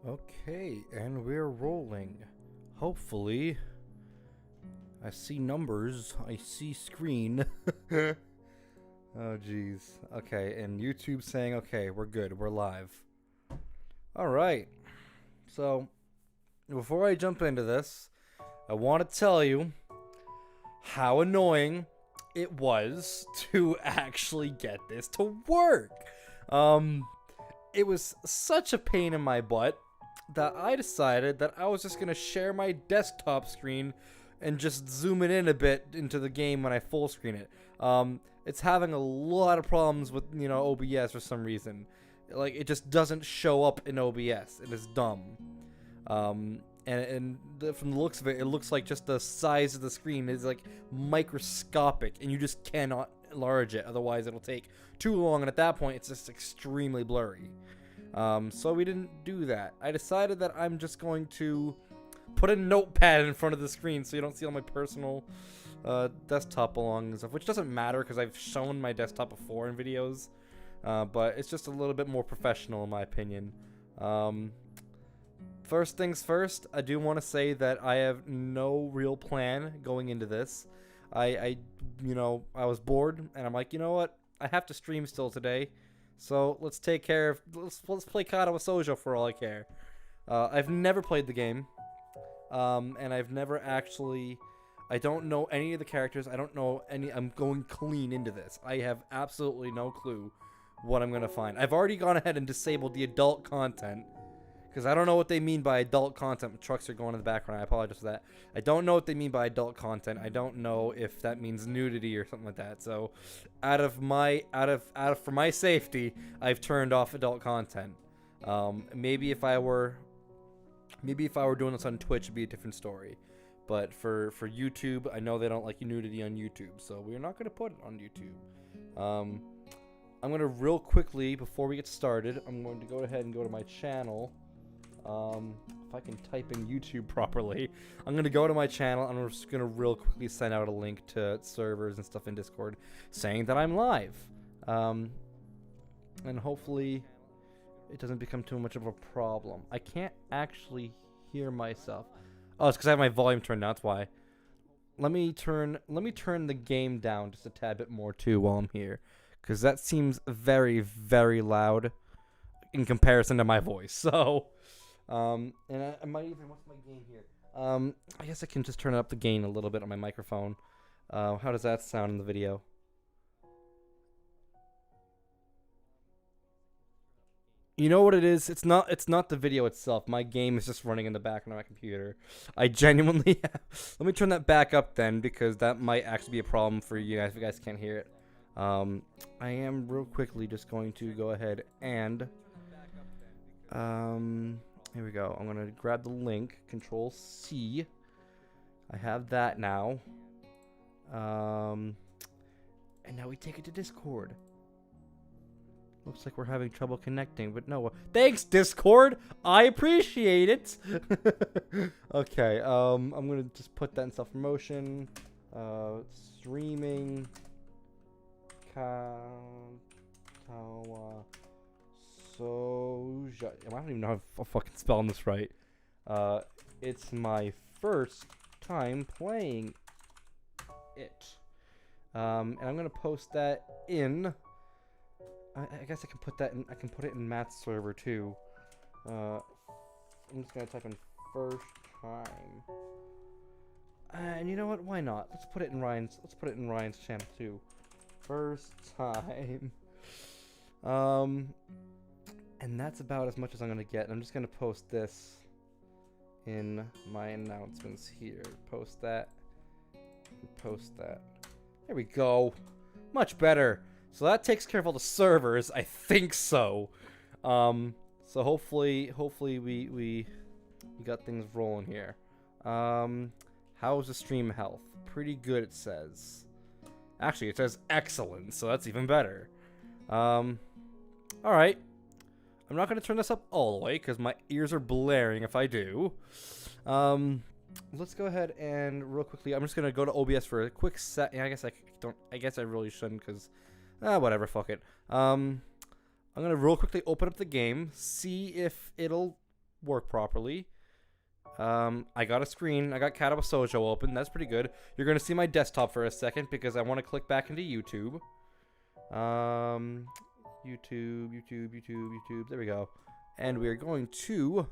Okay, and we're rolling. Hopefully, I see numbers, I see screen. Oh, jeez. Okay, and YouTube saying, okay, we're good, we're live. Alright, so before I jump into this, I want to tell you how annoying it was to actually get this to work. It was such a pain in my butt that I decided that I was just going to share my desktop screen and just zoom it in a bit into the game when I full screen it. It's having a lot of problems with, OBS for some reason. Like, it just doesn't show up in OBS. It is dumb. From the looks of it, it looks like just the size of the screen is like microscopic, and you just cannot enlarge it. Otherwise, it'll take too long, and at that point, it's just extremely blurry. So we didn't do that. I decided that I'm just going to put a notepad in front of the screen so you don't see all my personal desktop belongings and stuff, which doesn't matter because I've shown my desktop before in videos, but it's just a little bit more professional in my opinion. First things first, I do want to say that I have no real plan going into this. I was bored, and I'm like, you know what? I have to stream still today, so let's take care of. Let's play Katawa Shoujo for all I care. I've never played the game, and I've never actually. I don't know any of the characters. I don't know any. I'm going clean into this. I have absolutely no clue what I'm gonna find. I've already gone ahead and disabled the adult content. Because I don't know what they mean by adult content. Trucks are going in the background. I apologize for that. I don't know what they mean by adult content. I don't know if that means nudity or something like that. So, for my safety, I've turned off adult content. Maybe if I were doing this on Twitch, it'd be a different story. But for YouTube, I know they don't like nudity on YouTube, so we're not gonna put it on YouTube. I'm gonna real quickly before we get started. I'm going to go ahead and go to my channel. If I can type in YouTube properly, I'm gonna go to my channel and I'm just gonna real quickly send out a link to servers and stuff in Discord saying that I'm live. And hopefully it doesn't become too much of a problem. I can't actually hear myself. Oh, it's because I have my volume turned down, that's why. Let me turn the game down just a tad bit more too while I'm here. Because that seems very, very loud in comparison to my voice. So, and I might even, what's my gain here? I guess I can just turn up the gain a little bit on my microphone. How does that sound in the video? You know what it is? It's not the video itself. My game is just running in the background of my computer. I genuinely let me turn that back up then, because that might actually be a problem for you guys if you guys can't hear it. I am real quickly just going to go ahead and here we go. I'm gonna grab the link, Control C. I have that now. And now we take it to Discord. Looks like we're having trouble connecting, but no. Thanks, Discord. I appreciate it. Okay. I'm gonna just put that in self-promotion. Streaming. Katawa Shoujo. I don't even know how I'm fucking spelling this right. It's my first time playing it. And I'm gonna post that in. I guess I can put that in. I can put it in Matt's server too. I'm just gonna type in first time. And you know what? Why not? Let's put it in Ryan's. Let's put it in Ryan's channel too. First time. And that's about as much as I'm gonna get. I'm just gonna post this in my announcements here. Post that. Post that. There we go. Much better. So that takes care of all the servers. I think so. So hopefully we got things rolling here. How's the stream health? Pretty good, it says. Actually, it says excellent, so that's even better. Alright. I'm not going to turn this up all the way, because my ears are blaring if I do. Let's go ahead and, real quickly, I'm just going to go to OBS for a quick set. Yeah, I guess I really shouldn't, because, whatever, fuck it. I'm going to real quickly open up the game, see if it'll work properly. I got a screen. I got Katawa Shoujo open. That's pretty good. You're going to see my desktop for a second because I want to click back into YouTube. YouTube. There we go. And we are going to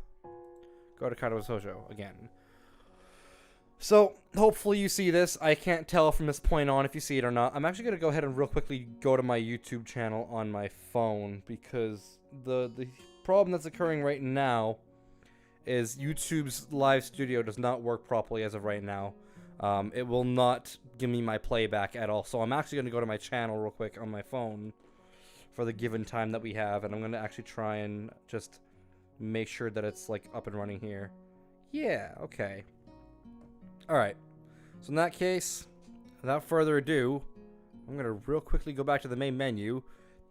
go to Katawa Shoujo again. So, hopefully you see this. I can't tell from this point on if you see it or not. I'm actually going to go ahead and real quickly go to my YouTube channel on my phone because the problem that's occurring right now is YouTube's live studio does not work properly as of right now. It will not give me my playback at all. So I'm actually going to go to my channel real quick on my phone for the given time that we have. And I'm going to actually try and just make sure that it's like up and running here. Yeah, okay. Alright. So in that case, without further ado, I'm going to real quickly go back to the main menu.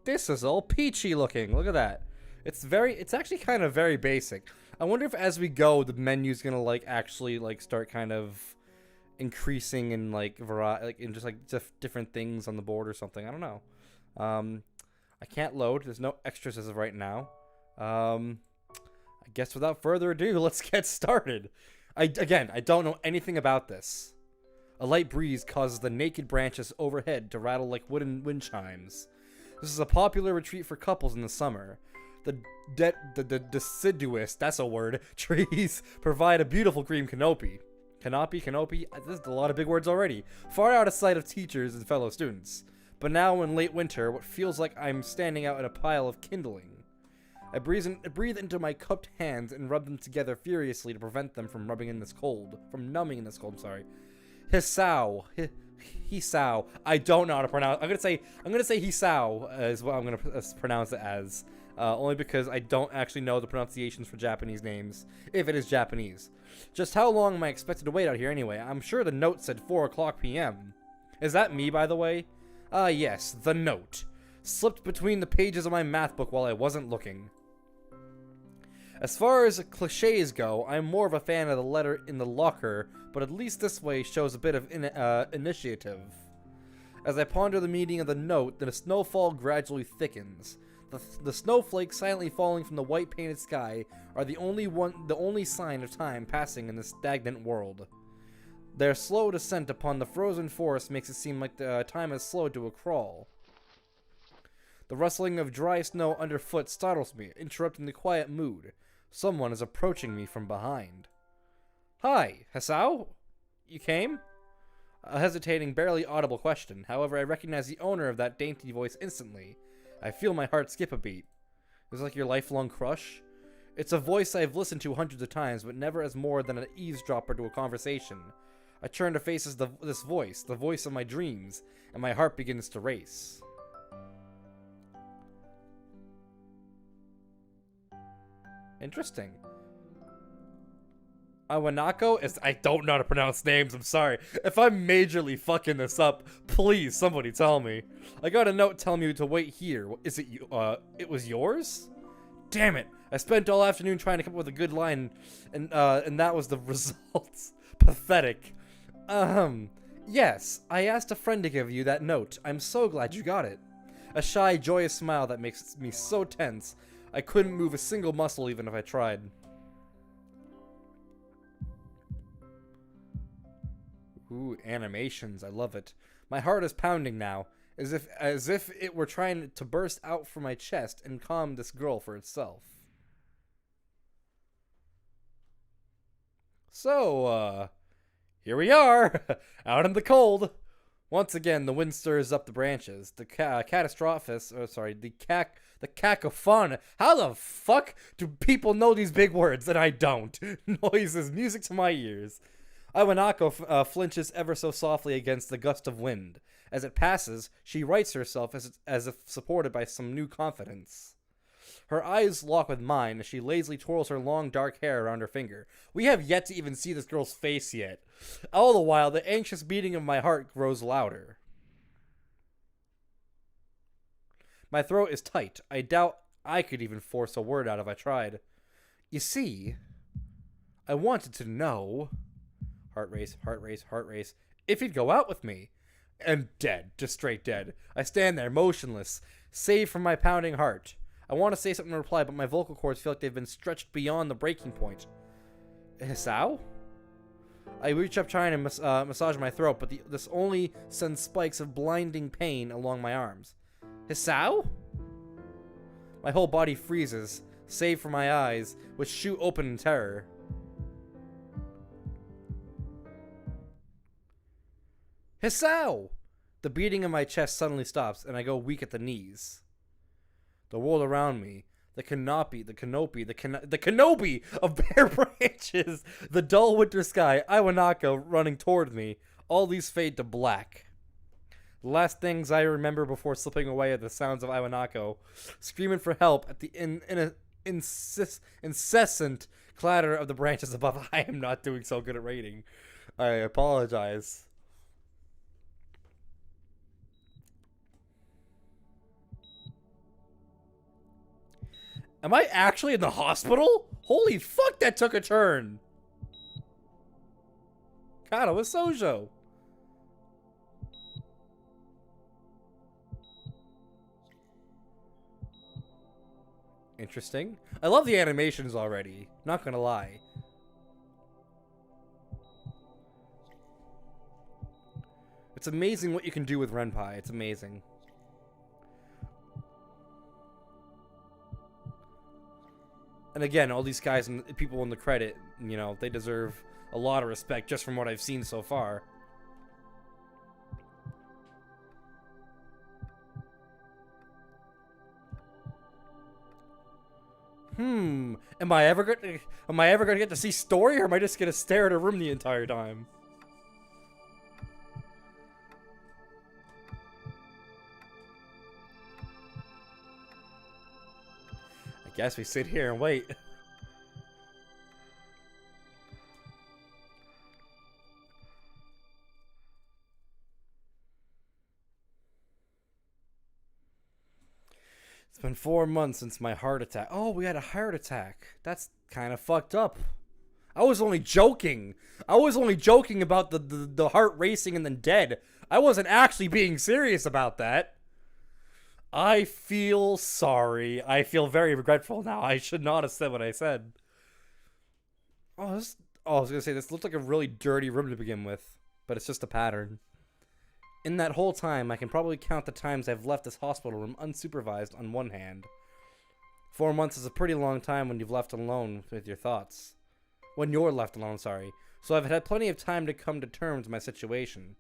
This is all peachy looking. Look at that. It's actually kind of very basic. I wonder if as we go, the menu's gonna like actually like start kind of increasing in like variety, like in just like different things on the board or something. I don't know. I can't load. There's no extras as of right now. I guess without further ado, let's get started. I don't know anything about this. A light breeze causes the naked branches overhead to rattle like wooden wind chimes. This is a popular retreat for couples in the summer. The deciduous, that's a word, trees provide a beautiful green canopy. Canopy? This is a lot of big words already. Far out of sight of teachers and fellow students. But now in late winter, what feels like I'm standing out in a pile of kindling. I breathe into my cupped hands and rub them together furiously to prevent them from numbing in this cold, sorry. Hisao. Hisao. I don't know how to pronounce. I'm gonna say Hisao is what I'm gonna pronounce it as. Only because I don't actually know the pronunciations for Japanese names, if it is Japanese. Just how long am I expected to wait out here anyway? I'm sure the note said 4 o'clock p.m. Is that me, by the way? Yes, the note. Slipped between the pages of my math book while I wasn't looking. As far as cliches go, I'm more of a fan of the letter in the locker, but at least this way shows a bit of initiative. As I ponder the meaning of the note, the snowfall gradually thickens. The snowflakes silently falling from the white painted sky are the only sign of time passing in this stagnant world. Their slow descent upon the frozen forest makes it seem like the time has slowed to a crawl. The rustling of dry snow underfoot startles me, interrupting the quiet mood. Someone is approaching me from behind. Hi, Hisao? You came? A hesitating, barely audible question. However, I recognize the owner of that dainty voice instantly. I feel my heart skip a beat. Is it like your lifelong crush? It's a voice I've listened to hundreds of times, but never as more than an eavesdropper to a conversation. I turn to face this voice, the voice of my dreams, and my heart begins to race. Interesting. Awanako is— I don't know how to pronounce names, I'm sorry. If I'm majorly fucking this up, please, somebody tell me. I got a note telling me to wait here. Is it you? It was yours? Damn it. I spent all afternoon trying to come up with a good line, and that was the results. Pathetic. Yes, I asked a friend to give you that note. I'm so glad you got it. A shy, joyous smile that makes me so tense. I couldn't move a single muscle even if I tried. Ooh, animations. I love it. My heart is pounding now, as if it were trying to burst out from my chest and calm this girl for itself. So, here we are, out in the cold. Once again, the wind stirs up the branches. The cacophone. How the fuck do people know these big words and I don't? Noise is music to my ears. Iwanako flinches ever so softly against the gust of wind. As it passes, she rights herself as if supported by some new confidence. Her eyes lock with mine as she lazily twirls her long dark hair around her finger. We have yet to even see this girl's face yet. All the while, the anxious beating of my heart grows louder. My throat is tight. I doubt I could even force a word out if I tried. You see, I wanted to know... Heart race, heart race, heart race. If he'd go out with me. And dead, just straight dead. I stand there, motionless, save from my pounding heart. I want to say something in reply, but my vocal cords feel like they've been stretched beyond the breaking point. Hisao? I reach up trying to massage my throat, but this only sends spikes of blinding pain along my arms. Hisao? My whole body freezes, save for my eyes, which shoot open in terror. Hisao! The beating in my chest suddenly stops, and I go weak at the knees. The world around me, the canopy of bare branches, the dull winter sky, Iwanaka running toward me, all these fade to black. The last things I remember before slipping away are the sounds of Iwanaka screaming for help at the incessant clatter of the branches above. I am not doing so good at reading. I apologize. Am I actually in the hospital? Holy fuck, that took a turn. Katawa Shoujo. Interesting. I love the animations already. Not gonna lie. It's amazing what you can do with Renpai. It's amazing. And again, all these guys and people in the credit, you know, they deserve a lot of respect just from what I've seen so far. Am I ever gonna get to see story, or am I just gonna stare at a room the entire time? I guess we sit here and wait. It's been 4 months since my heart attack. Oh, we had a heart attack. That's kind of fucked up. I was only joking. I was only joking about the heart racing and then dead. I wasn't actually being serious about that. I feel sorry. I feel very regretful now. I should not have said what I said. I was gonna say, this looked like a really dirty room to begin with, but it's just a pattern. In that whole time, I can probably count the times I've left this hospital room unsupervised on one hand. 4 months is a pretty long time when you've left alone with your thoughts. When you're left alone, sorry. So I've had plenty of time to come to terms with my situation.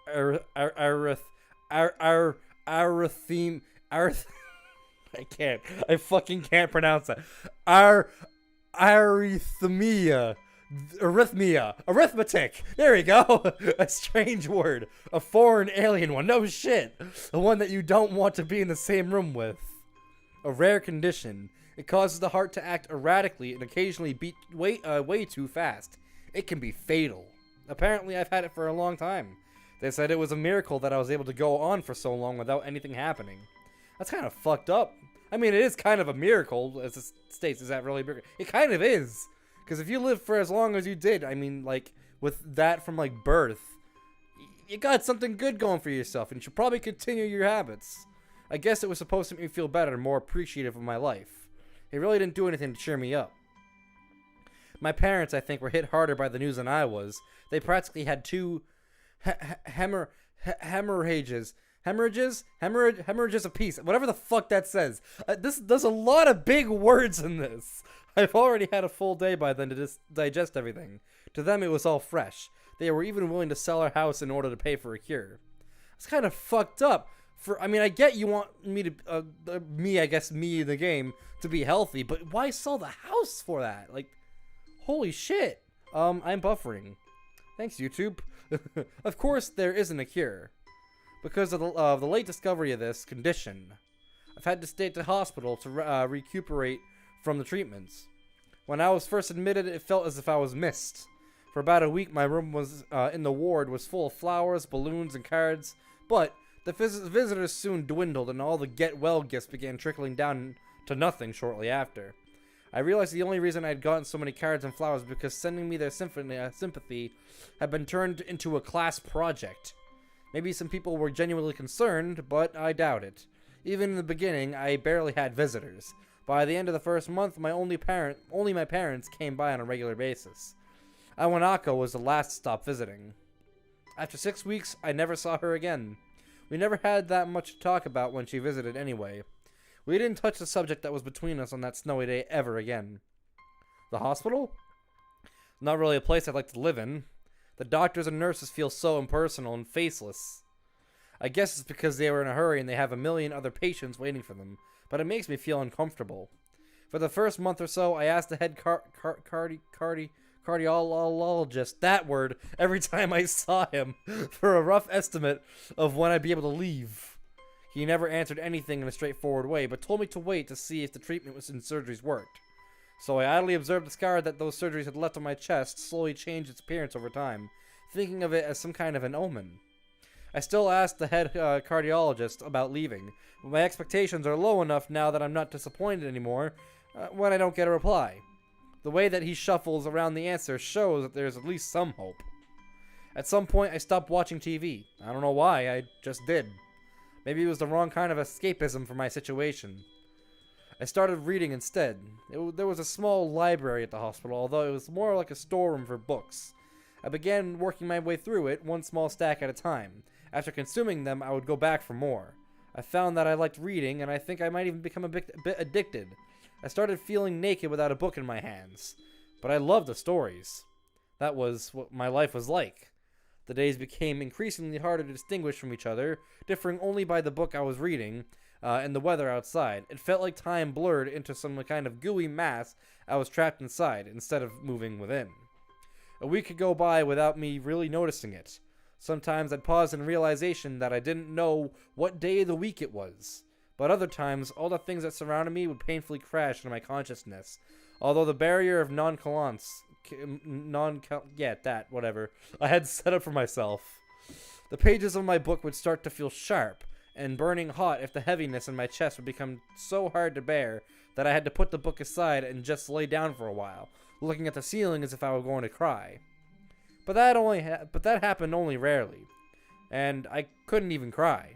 I fucking can't pronounce that. Arithmetic. There we go. A strange word. A foreign alien one. No shit. The one that you don't want to be in the same room with. A rare condition. It causes the heart to act erratically and occasionally beat way too fast. It can be fatal. Apparently I've had it for a long time. They said it was a miracle that I was able to go on for so long without anything happening. That's kind of fucked up. I mean, it is kind of a miracle, as it states. Is that really a miracle? It kind of is. Because if you live for as long as you did, I mean, like, with that from, like, birth, you got something good going for yourself, and you should probably continue your habits. I guess it was supposed to make me feel better and more appreciative of my life. It really didn't do anything to cheer me up. My parents, I think, were hit harder by the news than I was. They practically had two hemorrhages apiece. Whatever the fuck that says. There's a lot of big words in this. I've already had a full day by then to digest everything. To them, it was all fresh. They were even willing to sell our house in order to pay for a cure. It's kind of fucked up. I mean, I get you want me to, me, the game, to be healthy, but why sell the house for that? Like, holy shit. I'm buffering. Thanks, YouTube. Of course, there isn't a cure. Because of the late discovery of this condition, I've had to stay at the hospital to recuperate from the treatments. When I was first admitted, it felt as if I was missed. For about a week, my room was in the ward was full of flowers, balloons, and cards, but the visitors soon dwindled, and all the get-well gifts began trickling down to nothing shortly after. I realized the only reason I had gotten so many cards and flowers was because sending me their sympathy had been turned into a class project. Maybe some people were genuinely concerned, but I doubt it. Even in the beginning, I barely had visitors. By the end of the first month, only my parents came by on a regular basis. Awanako was the last to stop visiting. After 6 weeks, I never saw her again. We never had that much to talk about when she visited anyway. We didn't touch the subject that was between us on that snowy day ever again. The hospital? Not really a place I'd like to live in. The doctors and nurses feel so impersonal and faceless. I guess it's because they were in a hurry and they have a million other patients waiting for them, but it makes me feel uncomfortable. For the first month or so, I asked the head cardiologist, that word, every time I saw him, for a rough estimate of when I'd be able to leave. He never answered anything in a straightforward way, but told me to wait to see if the treatment and surgeries worked. So I idly observed the scar that those surgeries had left on my chest slowly change its appearance over time, thinking of it as some kind of an omen. I still asked the head cardiologist about leaving, but my expectations are low enough now that I'm not disappointed anymore when I don't get a reply. The way that he shuffles around the answer shows that there's at least some hope. At some point, I stopped watching TV. I don't know why, I just did. Maybe it was the wrong kind of escapism for my situation. I started reading instead. There was a small library at the hospital, although it was more like a storeroom for books. I began working my way through it, one small stack at a time. After consuming them, I would go back for more. I found that I liked reading, and I think I might even become a bit addicted. I started feeling naked without a book in my hands. But I loved the stories. That was what my life was like. The days became increasingly harder to distinguish from each other, differing only by the book I was reading, and the weather outside. It felt like time blurred into some kind of gooey mass I was trapped inside, instead of moving within. A week could go by without me really noticing it. Sometimes I'd pause in realization that I didn't know what day of the week it was. But other times, all the things that surrounded me would painfully crash into my consciousness. Although the barrier of nonchalance, I had set up for myself. The pages of my book would start to feel sharp and burning hot if the heaviness in my chest would become so hard to bear that I had to put the book aside and just lay down for a while, looking at the ceiling as if I were going to cry. But that happened only rarely, and I couldn't even cry.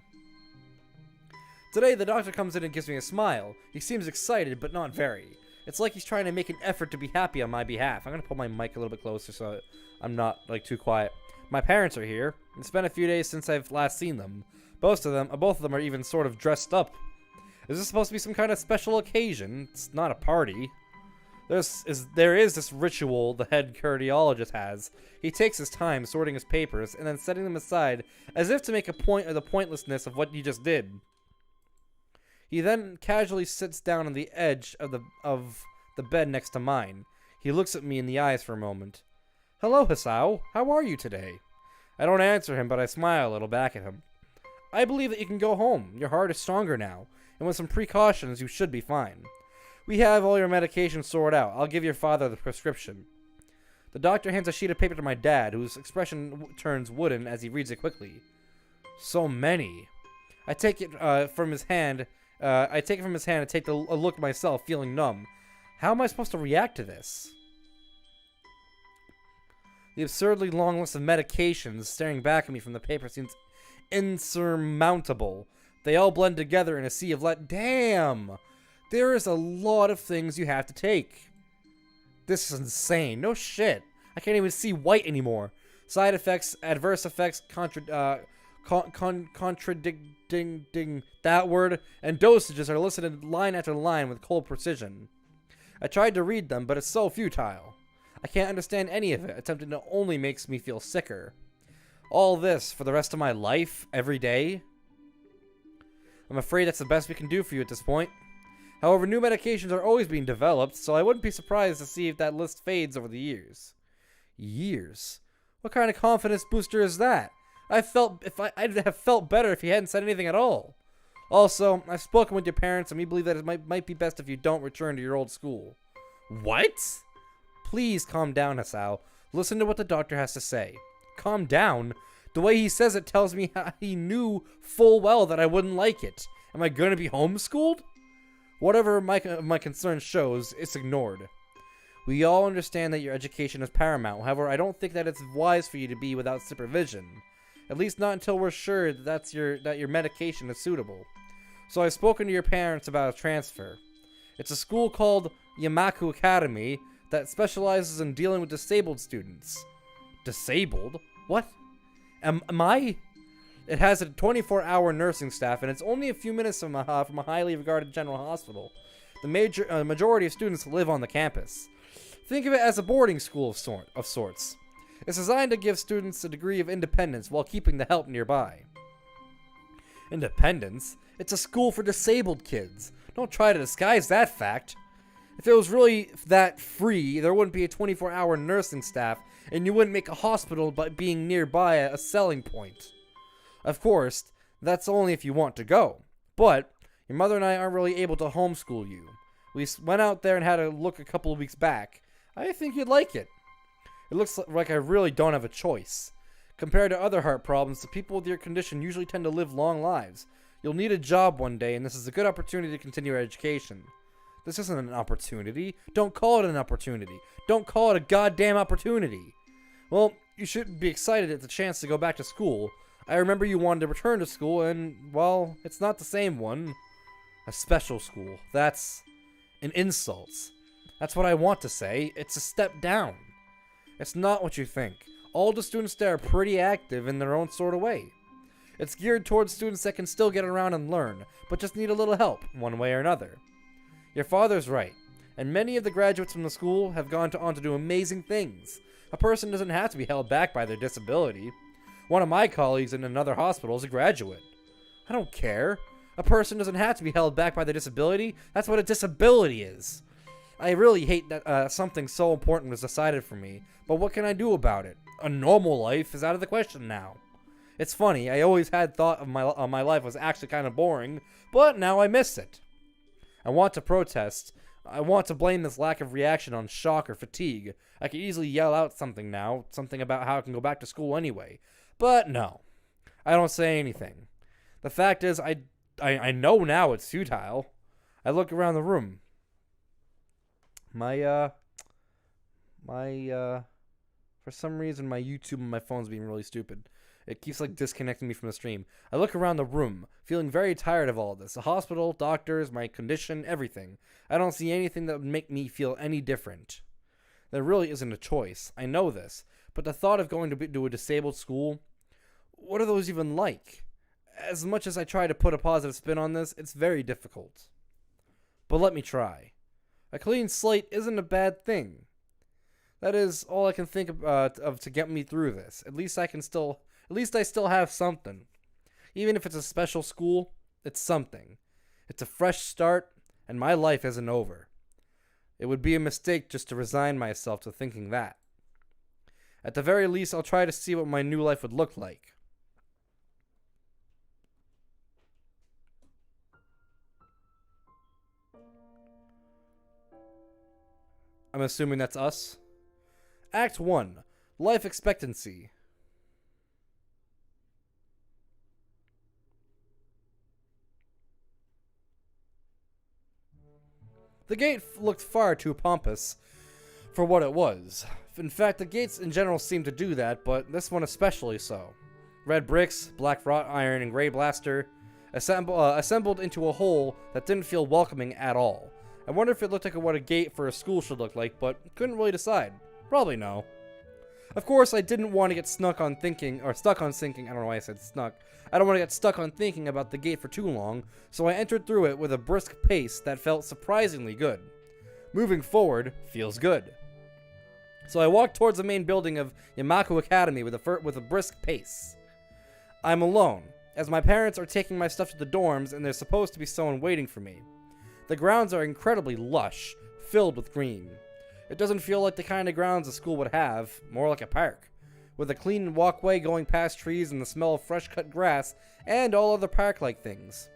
Today, the doctor comes in and gives me a smile. He seems excited, but not very. It's like he's trying to make an effort to be happy on my behalf. I'm gonna pull my mic a little bit closer so I'm not too quiet. My parents are here. It's been a few days since I've last seen them. Both of them are even sort of dressed up. Is this supposed to be some kind of special occasion? It's not a party. There is this ritual the head cardiologist has. He takes his time sorting his papers and then setting them aside as if to make a point of the pointlessness of what he just did. He then casually sits down on the edge of the bed next to mine. He looks at me in the eyes for a moment. "Hello, Hisao. How are you today?" I don't answer him, but I smile a little back at him. "I believe that you can go home. Your heart is stronger now, and with some precautions, you should be fine. We have all your medications sorted out. I'll give your father the prescription." The doctor hands a sheet of paper to my dad, whose expression turns wooden as he reads it quickly. So many. I take it from his hand and take a look myself, feeling numb. How am I supposed to react to this? The absurdly long list of medications staring back at me from the paper seems insurmountable. They all blend together in a sea of Damn! There is a lot of things you have to take. This is insane. No shit. I can't even see white anymore. Side effects, adverse effects, contradicting that word, and dosages are listed line after line with cold precision. I tried to read them, but it's so futile. I can't understand any of it. Attempting to only makes me feel sicker. All this for the rest of my life, every day? I'm afraid that's the best we can do for you at this point. However, new medications are always being developed, so I wouldn't be surprised to see if that list fades over the years. Years? What kind of confidence booster is that? I'd have felt better if he hadn't said anything at all. Also, I've spoken with your parents, and we believe that it might be best if you don't return to your old school. What? Please calm down, Hisao. Listen to what the doctor has to say. Calm down? The way he says it tells me he knew full well that I wouldn't like it. Am I going to be homeschooled? Whatever my concern shows, it's ignored. We all understand that your education is paramount. However, I don't think that it's wise for you to be without supervision. At least not until we're sure that your medication is suitable. so I've spoken to your parents about a transfer. It's a school called Yamaku Academy that specializes in dealing with disabled students. Disabled? What? Am I? It has a 24-hour nursing staff, and it's only a few minutes from a highly regarded general hospital. The majority of students live on the campus. Think of it as a boarding school of sorts. It's designed to give students a degree of independence while keeping the help nearby. Independence? It's a school for disabled kids. Don't try to disguise that fact. If it was really that free, there wouldn't be a 24-hour nursing staff, and you wouldn't make a hospital by being nearby a selling point. Of course, that's only if you want to go. But your mother and I aren't really able to homeschool you. We went out there and had a look a couple of weeks back. I think you'd like it. It looks like I really don't have a choice. Compared to other heart problems, the people with your condition usually tend to live long lives. You'll need a job one day, and this is a good opportunity to continue your education. This isn't an opportunity. Don't call it an opportunity. Don't call it a goddamn opportunity. Well, you should be excited at the chance to go back to school. I remember you wanted to return to school, and, well, it's not the same one. A special school. That's an insult. That's what I want to say. It's a step down. It's not what you think. All the students there are pretty active in their own sort of way. It's geared towards students that can still get around and learn, but just need a little help, one way or another. Your father's right, and many of the graduates from the school have gone on to do amazing things. A person doesn't have to be held back by their disability. One of my colleagues in another hospital is a graduate. I don't care. A person doesn't have to be held back by their disability. That's what a disability is. I really hate that something so important was decided for me, but what can I do about it? A normal life is out of the question now. It's funny, I always had thought of my life was actually kind of boring, but now I miss it. I want to protest. I want to blame this lack of reaction on shock or fatigue. I could easily yell out something now, something about how I can go back to school anyway. But no, I don't say anything. The fact is, I know now it's futile. I look around the room. For some reason, my YouTube on my phone's being really stupid. It keeps, disconnecting me from the stream. I look around the room, feeling very tired of all of this. The hospital, doctors, my condition, everything. I don't see anything that would make me feel any different. There really isn't a choice. I know this. But the thought of going to a disabled school, what are those even like? As much as I try to put a positive spin on this, it's very difficult. But let me try. A clean slate isn't a bad thing. That is all I can think of to get me through this. At least I still have something. Even if it's a special school, it's something. It's a fresh start, and my life isn't over. It would be a mistake just to resign myself to thinking that. At the very least, I'll try to see what my new life would look like. I'm assuming that's us. Act 1. Life expectancy. The gate looked far too pompous for what it was. In fact, the gates in general seemed to do that, but this one especially so. Red bricks, black wrought iron, and gray plaster assembled into a whole that didn't feel welcoming at all. I wonder if it looked like what a gate for a school should look like, but couldn't really decide. Probably no. Of course, I didn't want to get stuck on thinking about the gate for too long, so I entered through it with a brisk pace that felt surprisingly good. Moving forward feels good. So I walked towards the main building of Yamaku Academy with a brisk pace. I'm alone, as my parents are taking my stuff to the dorms and there's supposed to be someone waiting for me. The grounds are incredibly lush, filled with green. It doesn't feel like the kind of grounds a school would have, more like a park, with a clean walkway going past trees and the smell of fresh-cut grass and all other park-like things.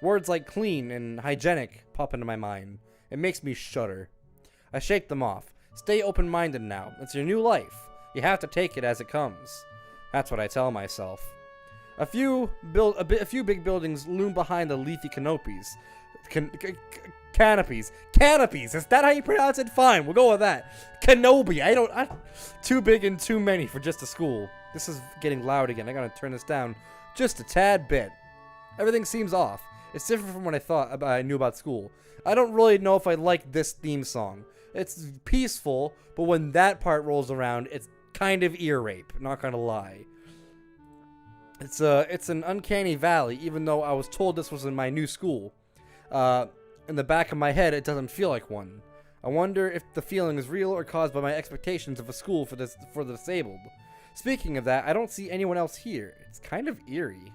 Words like clean and hygienic pop into my mind. It makes me shudder. I shake them off. Stay open-minded now. It's your new life. You have to take it as it comes. That's what I tell myself. A few big buildings loom behind the leafy canopies. Canopies. Is that how you pronounce it? Fine, we'll go with that. Canopy. Too big and too many for just a school. This is getting loud again. I gotta turn this down just a tad bit. Everything seems off. It's different from what I knew about school. I don't really know if I like this theme song. It's peaceful, but when that part rolls around, it's kind of ear rape, not gonna lie. It's an uncanny valley, even though I was told this was in my new school. In the back of my head, it doesn't feel like one. I wonder if the feeling is real or caused by my expectations of a school for the disabled. Speaking of that, I don't see anyone else here. It's kind of eerie.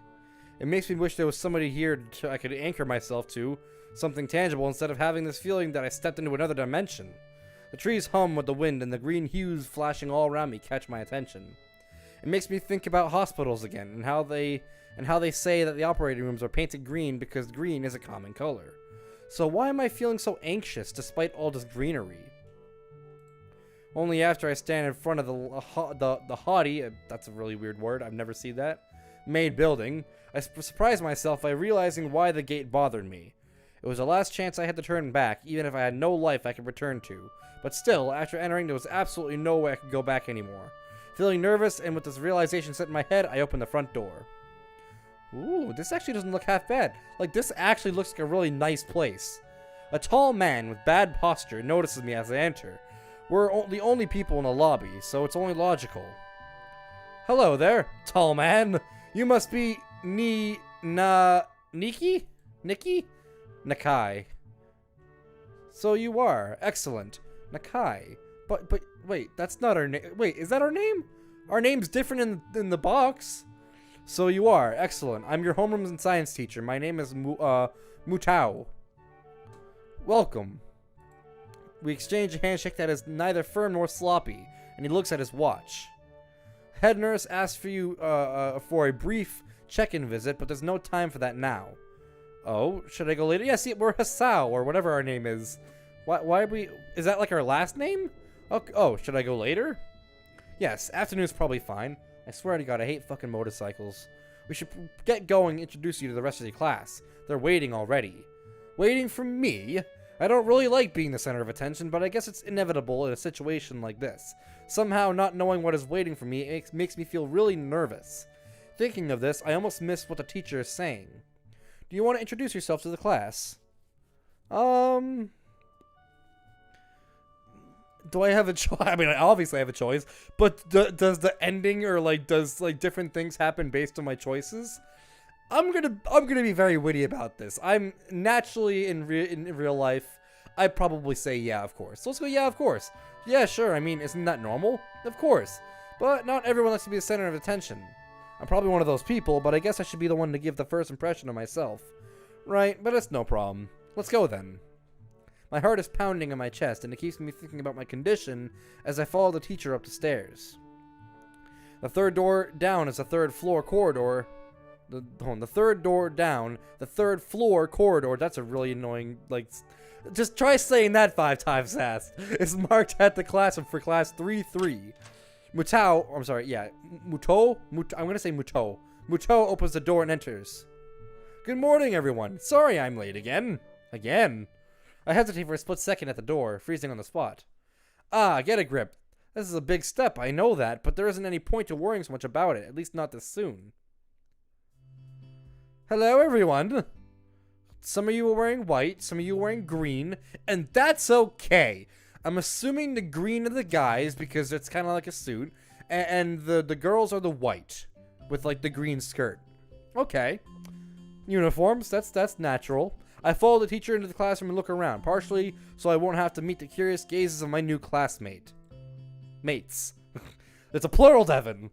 It makes me wish there was somebody here I could anchor myself to, something tangible, instead of having this feeling that I stepped into another dimension. The trees hum with the wind, and the green hues flashing all around me catch my attention. It makes me think about hospitals again, and how they say that the operating rooms are painted green because green is a common color. So why am I feeling so anxious despite all this greenery? Only after I stand in front of the haughty, that's a really weird word, I've never seen that, maid building, I surprised myself by realizing why the gate bothered me. It was the last chance I had to turn back, even if I had no life I could return to. But still, after entering, there was absolutely no way I could go back anymore. Feeling nervous, and with this realization set in my head, I opened the front door. Ooh, this actually doesn't look half bad. Like, this actually looks like a really nice place. A tall man with bad posture notices me as I enter. We're the only people in the lobby, so it's only logical. Hello there, tall man. You must be Nikki? Nakai. So you are. Excellent. Nakai. But wait, that's not our name. Wait, is that our name? Our name's different in the box. So you are. Excellent. I'm your homeroom and science teacher. My name is Mutao. Welcome. We exchange a handshake that is neither firm nor sloppy, and he looks at his watch. Head nurse asks for you for a brief check-in visit, but there's no time for that now. Oh, should I go later? Yeah, see, we're Hasao, or whatever our name is. Why are we... Is that like our last name? Oh, should I go later? Yes, afternoon's probably fine. I swear to God, I hate fucking motorcycles. We should get going and introduce you to the rest of the class. They're waiting already. Waiting for me? I don't really like being the center of attention, but I guess it's inevitable in a situation like this. Somehow, not knowing what is waiting for me makes me feel really nervous. Thinking of this, I almost missed what the teacher is saying. Do you want to introduce yourself to the class? Do I have a choice? I mean, I obviously have a choice, but does the ending or does different things happen based on my choices? I'm gonna be very witty about this. I'm naturally in real life, I'd probably say yeah, of course. So let's go yeah, of course. Yeah, sure. I mean, isn't that normal? Of course. But not everyone likes to be the center of attention. I'm probably one of those people, but I guess I should be the one to give the first impression of myself. Right, but it's no problem. Let's go then. My heart is pounding in my chest, and it keeps me thinking about my condition as I follow the teacher up the stairs. The third door down is the third floor corridor. The third door down, the third floor corridor. That's a really annoying, just try saying that 5 times fast. It's marked at the classroom for class 3-3. Mutao, I'm sorry, yeah, Muto, I'm gonna say Muto. Muto opens the door and enters. Good morning, everyone. Sorry I'm late again. Again. I hesitate for a split second at the door, freezing on the spot. Ah, get a grip. This is a big step, I know that, but there isn't any point to worrying so much about it, at least not this soon. Hello, everyone. Some of you are wearing white, some of you are wearing green, and that's okay. I'm assuming the green are the guys because it's kind of like a suit, and the girls are the white with the green skirt. Okay. Uniforms, that's natural. I follow the teacher into the classroom and look around, partially so I won't have to meet the curious gazes of my new classmates. It's a plural, Devin.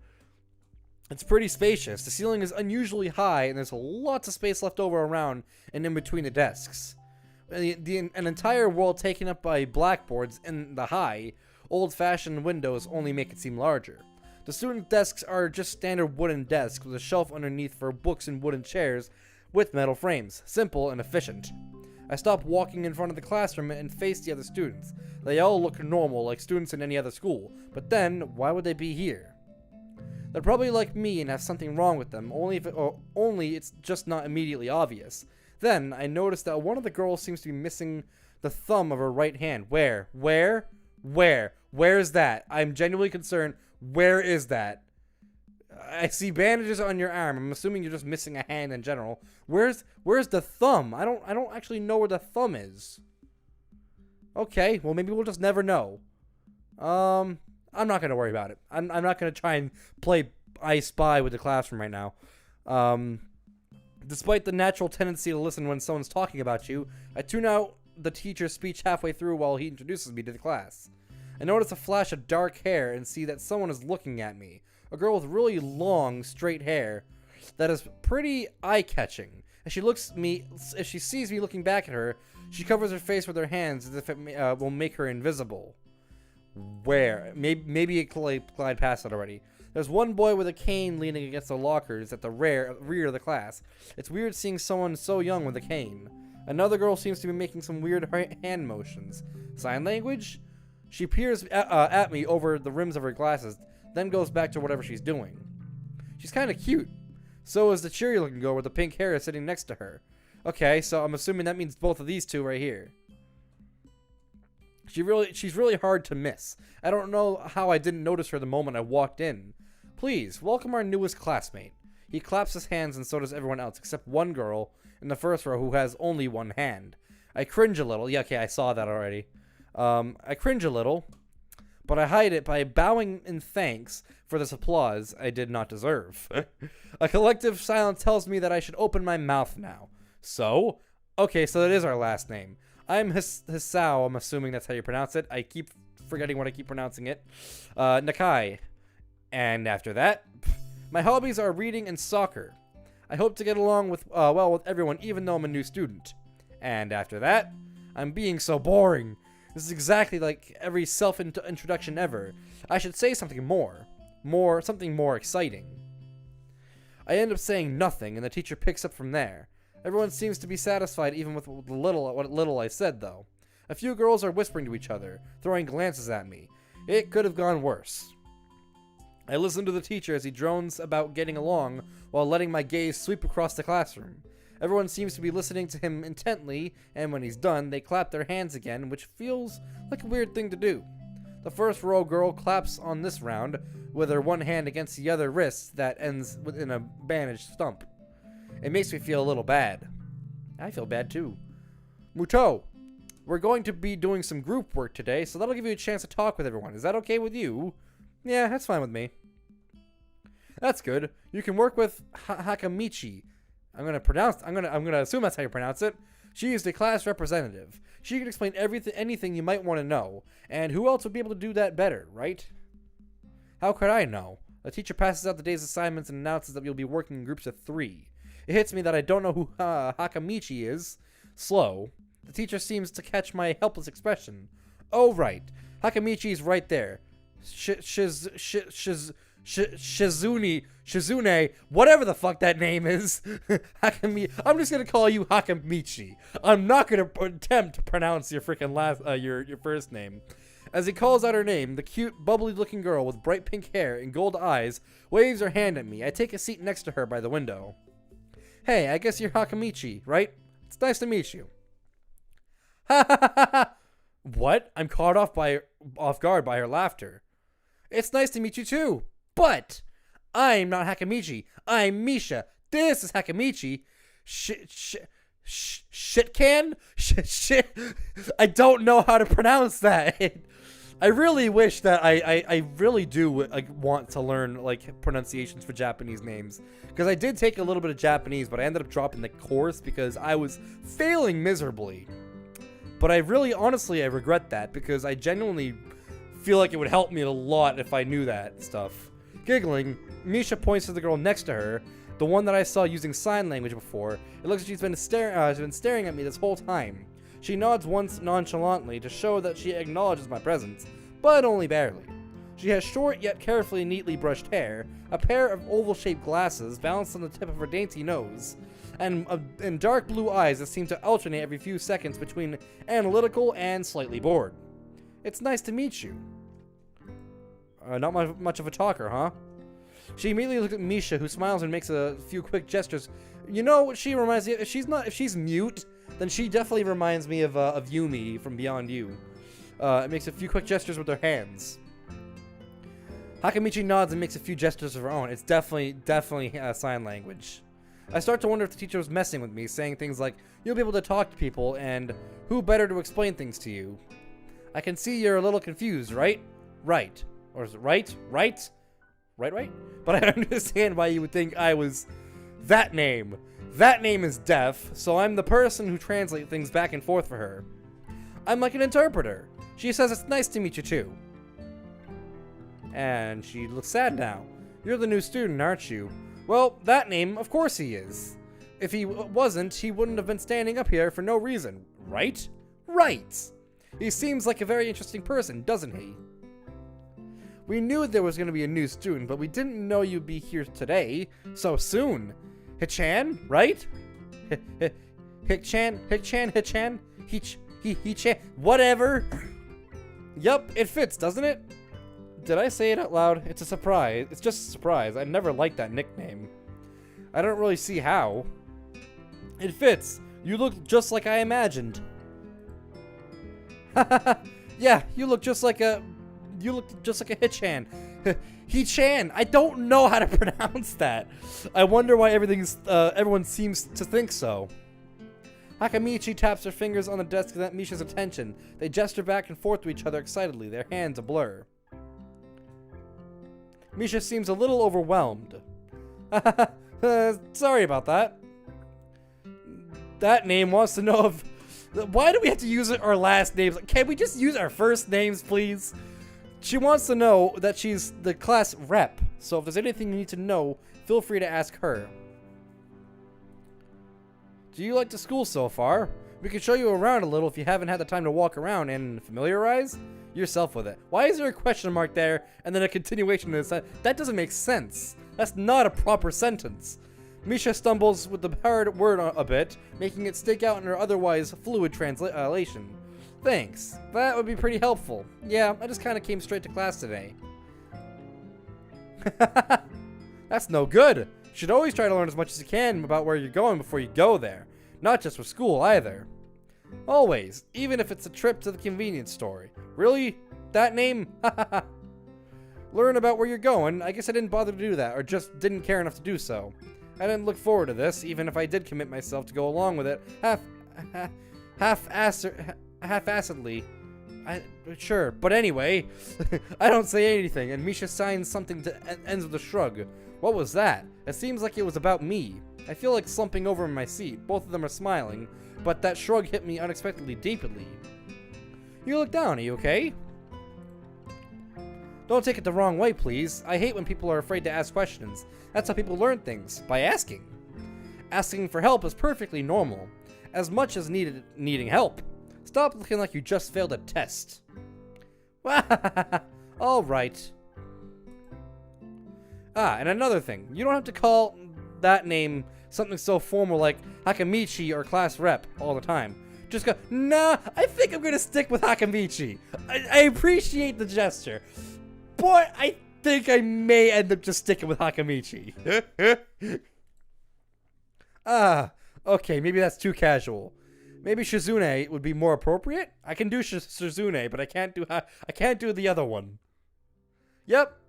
It's pretty spacious. The ceiling is unusually high, and there's lots of space left over around and in between the desks. An entire wall taken up by blackboards and the high, old-fashioned windows only make it seem larger. The student desks are just standard wooden desks with a shelf underneath for books and wooden chairs with metal frames. Simple and efficient. I stop walking in front of the classroom and face the other students. They all look normal, like students in any other school. But then, why would they be here? They're probably like me and have something wrong with them, only it's just not immediately obvious. Then, I notice that one of the girls seems to be missing the thumb of her right hand. Where? Where is that? I'm genuinely concerned. Where is that? I see bandages on your arm. I'm assuming you're just missing a hand in general. Where's the thumb? I don't actually know where the thumb is. Okay, well maybe we'll just never know. I'm not gonna worry about it. I'm not gonna try and play I Spy with the classroom right now. Despite the natural tendency to listen when someone's talking about you, I tune out the teacher's speech halfway through while he introduces me to the class. I notice a flash of dark hair and see that someone is looking at me. A girl with really long, straight hair that is pretty eye-catching. As she sees me looking back at her, she covers her face with her hands as if it will make her invisible. Where? Maybe it glide past it already. There's one boy with a cane leaning against the lockers at the rear of the class. It's weird seeing someone so young with a cane. Another girl seems to be making some weird hand motions. Sign language? She peers at me over the rims of her glasses, then goes back to whatever she's doing. She's kind of cute. So is the cheery looking girl with the pink hair sitting next to her. Okay, so I'm assuming that means both of these two right here. She's really hard to miss. I don't know how I didn't notice her the moment I walked in. Please, welcome our newest classmate. He claps his hands and so does everyone else, except one girl in the first row who has only one hand. I cringe a little. Yeah, okay, I saw that already. I cringe a little, but I hide it by bowing in thanks for this applause I did not deserve. A collective silence tells me that I should open my mouth now. So? Okay, so that is our last name. I'm Hisao, I'm assuming that's how you pronounce it. I keep forgetting what I keep pronouncing it. Nakai. And after that, my hobbies are reading and soccer. I hope to get along well with everyone, even though I'm a new student. And after that, I'm being so boring. This is exactly like every self-introduction ever. I should say something something more exciting. I end up saying nothing, and the teacher picks up from there. Everyone seems to be satisfied even with what little I said, though. A few girls are whispering to each other, throwing glances at me. It could have gone worse. I listen to the teacher as he drones about getting along while letting my gaze sweep across the classroom. Everyone seems to be listening to him intently, and when he's done, they clap their hands again, which feels like a weird thing to do. The first row girl claps on this round, with her one hand against the other wrist that ends in a bandaged stump. It makes me feel a little bad. I feel bad too. Muto, we're going to be doing some group work today, so that'll give you a chance to talk with everyone. Is that okay with you? Yeah, that's fine with me. That's good. You can work with Hakamichi. I'm gonna assume that's how you pronounce it. She is the class representative. She can explain anything you might want to know. And who else would be able to do that better, right? How could I know? The teacher passes out the day's assignments and announces that we'll be working in groups of 3. It hits me that I don't know who Hakamichi is. Slow. The teacher seems to catch my helpless expression. Oh, right. Hakamichi's right there. Shizune, whatever the fuck that name is. I'm just gonna call you Hakamichi. I'm not gonna attempt to pronounce your freaking your first name. As he calls out her name, the cute, bubbly-looking girl with bright pink hair and gold eyes waves her hand at me. I take a seat next to her by the window. Hey, I guess you're Hakamichi, right? It's nice to meet you. Ha ha ha ha! What? I'm caught off guard by her laughter. It's nice to meet you too, but I'm not Hakamichi. I'm Misha. This is Hakamichi. Shit can? Shit. I don't know how to pronounce that. I really wish that I really do want to learn pronunciations for Japanese names, because I did take a little bit of Japanese, but I ended up dropping the course because I was failing miserably. But I really, honestly, I regret that, because I genuinely feel like it would help me a lot if I knew that stuff. Giggling, Misha points to the girl next to her, the one that I saw using sign language before. It looks like she's been staring at me this whole time. She nods once nonchalantly to show that she acknowledges my presence, but only barely. She has short yet carefully neatly brushed hair, a pair of oval-shaped glasses balanced on the tip of her dainty nose, and dark blue eyes that seem to alternate every few seconds between analytical and slightly bored. It's nice to meet you. Not much of a talker, huh? She immediately looks at Misha, who smiles and makes a few quick gestures. You know what she reminds me of? If she's mute, then she definitely reminds me of Yumi from Beyond You. It makes a few quick gestures with her hands. Hakamichi nods and makes a few gestures of her own. It's definitely sign language. I start to wonder if the teacher was messing with me, saying things like, you'll be able to talk to people, and who better to explain things to you? I can see you're a little confused, right? Right. Or is it right? Right? Right? But I understand why you would think I was that name. That name is deaf, so I'm the person who translates things back and forth for her. I'm like an interpreter. She says it's nice to meet you too. And she looks sad now. You're the new student, aren't you? Well, that name, of course he is. If he wasn't, he wouldn't have been standing up here for no reason, right? Right! He seems like a very interesting person, doesn't he? We knew there was going to be a new student, but we didn't know you'd be here today, so soon. Hichan, right? Hichan? Hichan? Whatever. Yup, it fits, doesn't it? Did I say it out loud? It's a surprise. It's just a surprise. I never liked that nickname. I don't really see how. It fits. You look just like I imagined. Yeah, you look just like a Hichan. Hichan. I don't know how to pronounce that. I wonder why everyone seems to think so. Hakamichi taps her fingers on the desk to get Misha's attention. They gesture back and forth to each other excitedly, their hands a blur. Misha seems a little overwhelmed. Sorry about that. That name wants to know if... Why do we have to use our last names? Can we just use our first names, please? She wants to know that she's the class rep. So if there's anything you need to know, feel free to ask her. Do you like the school so far? We can show you around a little if you haven't had the time to walk around and familiarize yourself with it. Why is there a question mark there and then a continuation of this? That doesn't make sense. That's not a proper sentence. Misha stumbles with the hard word a bit, making it stick out in her otherwise fluid translation. Thanks. That would be pretty helpful. Yeah, I just kind of came straight to class today. That's no good. You should always try to learn as much as you can about where you're going before you go there. Not just for school, either. Always, even if it's a trip to the convenience store. Really? That name? Learn about where you're going. I guess I didn't bother to do that, or just didn't care enough to do so. I didn't look forward to this, even if I did commit myself to go along with it half-assedly. Sure, but anyway, I don't say anything, and Misha signs something that ends with a shrug. What was that? It seems like it was about me. I feel like slumping over in my seat. Both of them are smiling, but that shrug hit me unexpectedly deeply. You look down, are you okay? Don't take it the wrong way, please. I hate when people are afraid to ask questions. That's how people learn things, by asking. Asking for help is perfectly normal, as much as needing help. Stop looking like you just failed a test. All right. And another thing. You don't have to call that name something so formal like Hakamichi or class rep all the time. Just go, nah, I think I'm going to stick with Hakamichi. I appreciate the gesture, but I think I may end up just sticking with Hakamichi. Okay, maybe that's too casual. Maybe Shizune would be more appropriate. I can do Shizune, but I can't do the other one. Yep,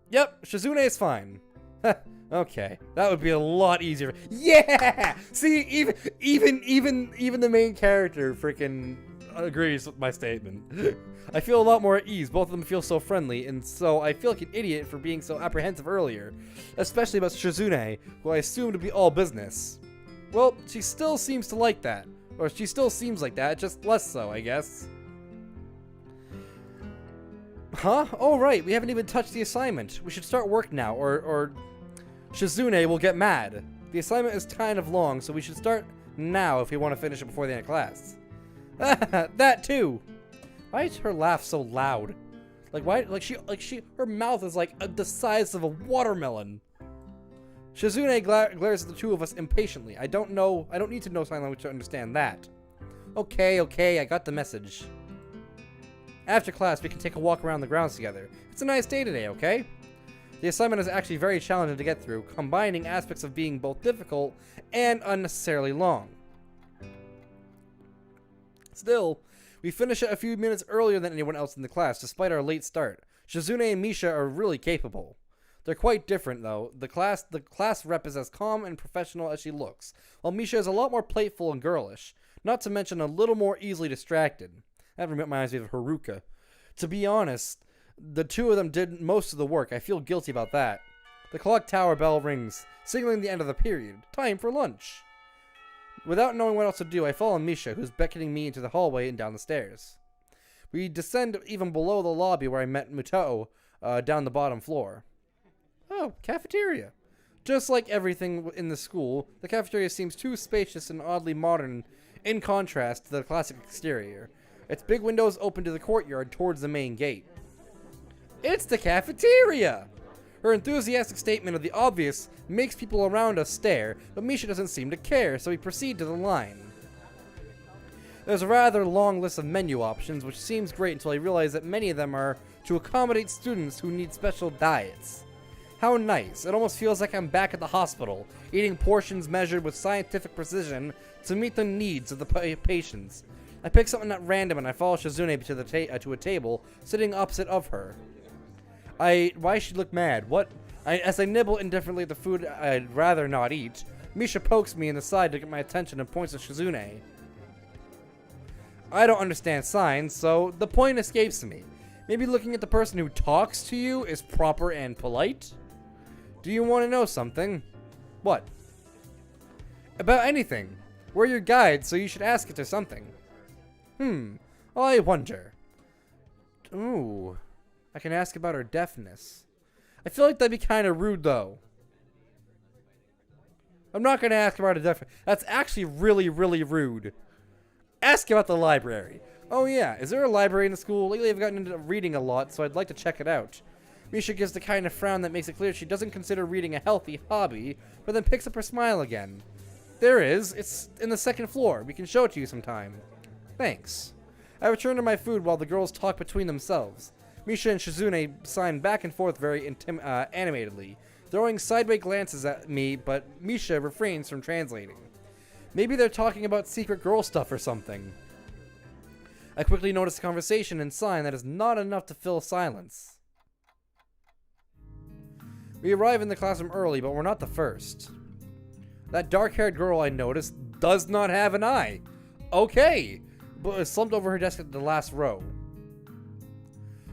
Shizune is fine. Okay, that would be a lot easier. Yeah! See, even the main character freaking agrees with my statement. I feel a lot more at ease. Both of them feel so friendly, and so I feel like an idiot for being so apprehensive earlier. Especially about Shizune, who I assumed to be all business. Well, she still seems to like that. Or she still seems like that, just less so, I guess. Huh? Oh, right, we haven't even touched the assignment. We should start work now, or Shizune will get mad. The assignment is kind of long, so we should start now if we want to finish it before the end of class. That too! Why is her laugh so loud? Her mouth is like the size of a watermelon. Shizune glares at the two of us impatiently. I don't need to know sign language to understand that. Okay, I got the message. After class, we can take a walk around the grounds together. It's a nice day today, okay? The assignment is actually very challenging to get through, combining aspects of being both difficult and unnecessarily long. Still, We finish it a few minutes earlier than anyone else in the class, despite our late start. Shizune and Misha are really capable. They're quite different, though. The class rep is as calm and professional as she looks, while Misha is a lot more playful and girlish, not to mention a little more easily distracted. That reminds me of Haruka. To be honest, the two of them did most of the work. I feel guilty about that. The clock tower bell rings, signaling the end of the period. Time for lunch. Without knowing what else to do, I follow Misha, who's beckoning me into the hallway and down the stairs. We descend even below the lobby where I met Mutao, down the bottom floor. Oh, cafeteria. Just like everything in the school, the cafeteria seems too spacious and oddly modern in contrast to the classic exterior. Its big windows open to the courtyard towards the main gate. It's the cafeteria! Her enthusiastic statement of the obvious makes people around us stare, but Misha doesn't seem to care, so we proceed to the line. There's a rather long list of menu options, which seems great until I realize that many of them are to accommodate students who need special diets. How nice. It almost feels like I'm back at the hospital, eating portions measured with scientific precision to meet the needs of the patients. I pick something at random and I follow Shizune to a table sitting opposite of her. Why she look mad? As I nibble indifferently at the food I'd rather not eat, Misha pokes me in the side to get my attention and points at Shizune. I don't understand signs, so the point escapes me. Maybe looking at the person who talks to you is proper and polite? Do you want to know something? What? About anything. We're your guides, so you should ask it or something. I wonder. Ooh. I can ask about her deafness. I feel like that'd be kind of rude, though. I'm not going to ask about her deafness. That's actually really, really rude. Ask about the library. Oh yeah, is there a library in the school? Lately I've gotten into reading a lot, so I'd like to check it out. Misha gives the kind of frown that makes it clear she doesn't consider reading a healthy hobby, but then picks up her smile again. There is. It's in the second floor. We can show it to you sometime. Thanks. I return to my food while the girls talk between themselves. Misha and Shizune sign back and forth very animatedly, throwing sideways glances at me, but Misha refrains from translating. Maybe they're talking about secret girl stuff or something. I quickly notice a conversation and sign that is not enough to fill silence. We arrive in the classroom early, but we're not the first. That dark-haired girl I noticed does not have an eye. Okay, but is slumped over her desk at the last row.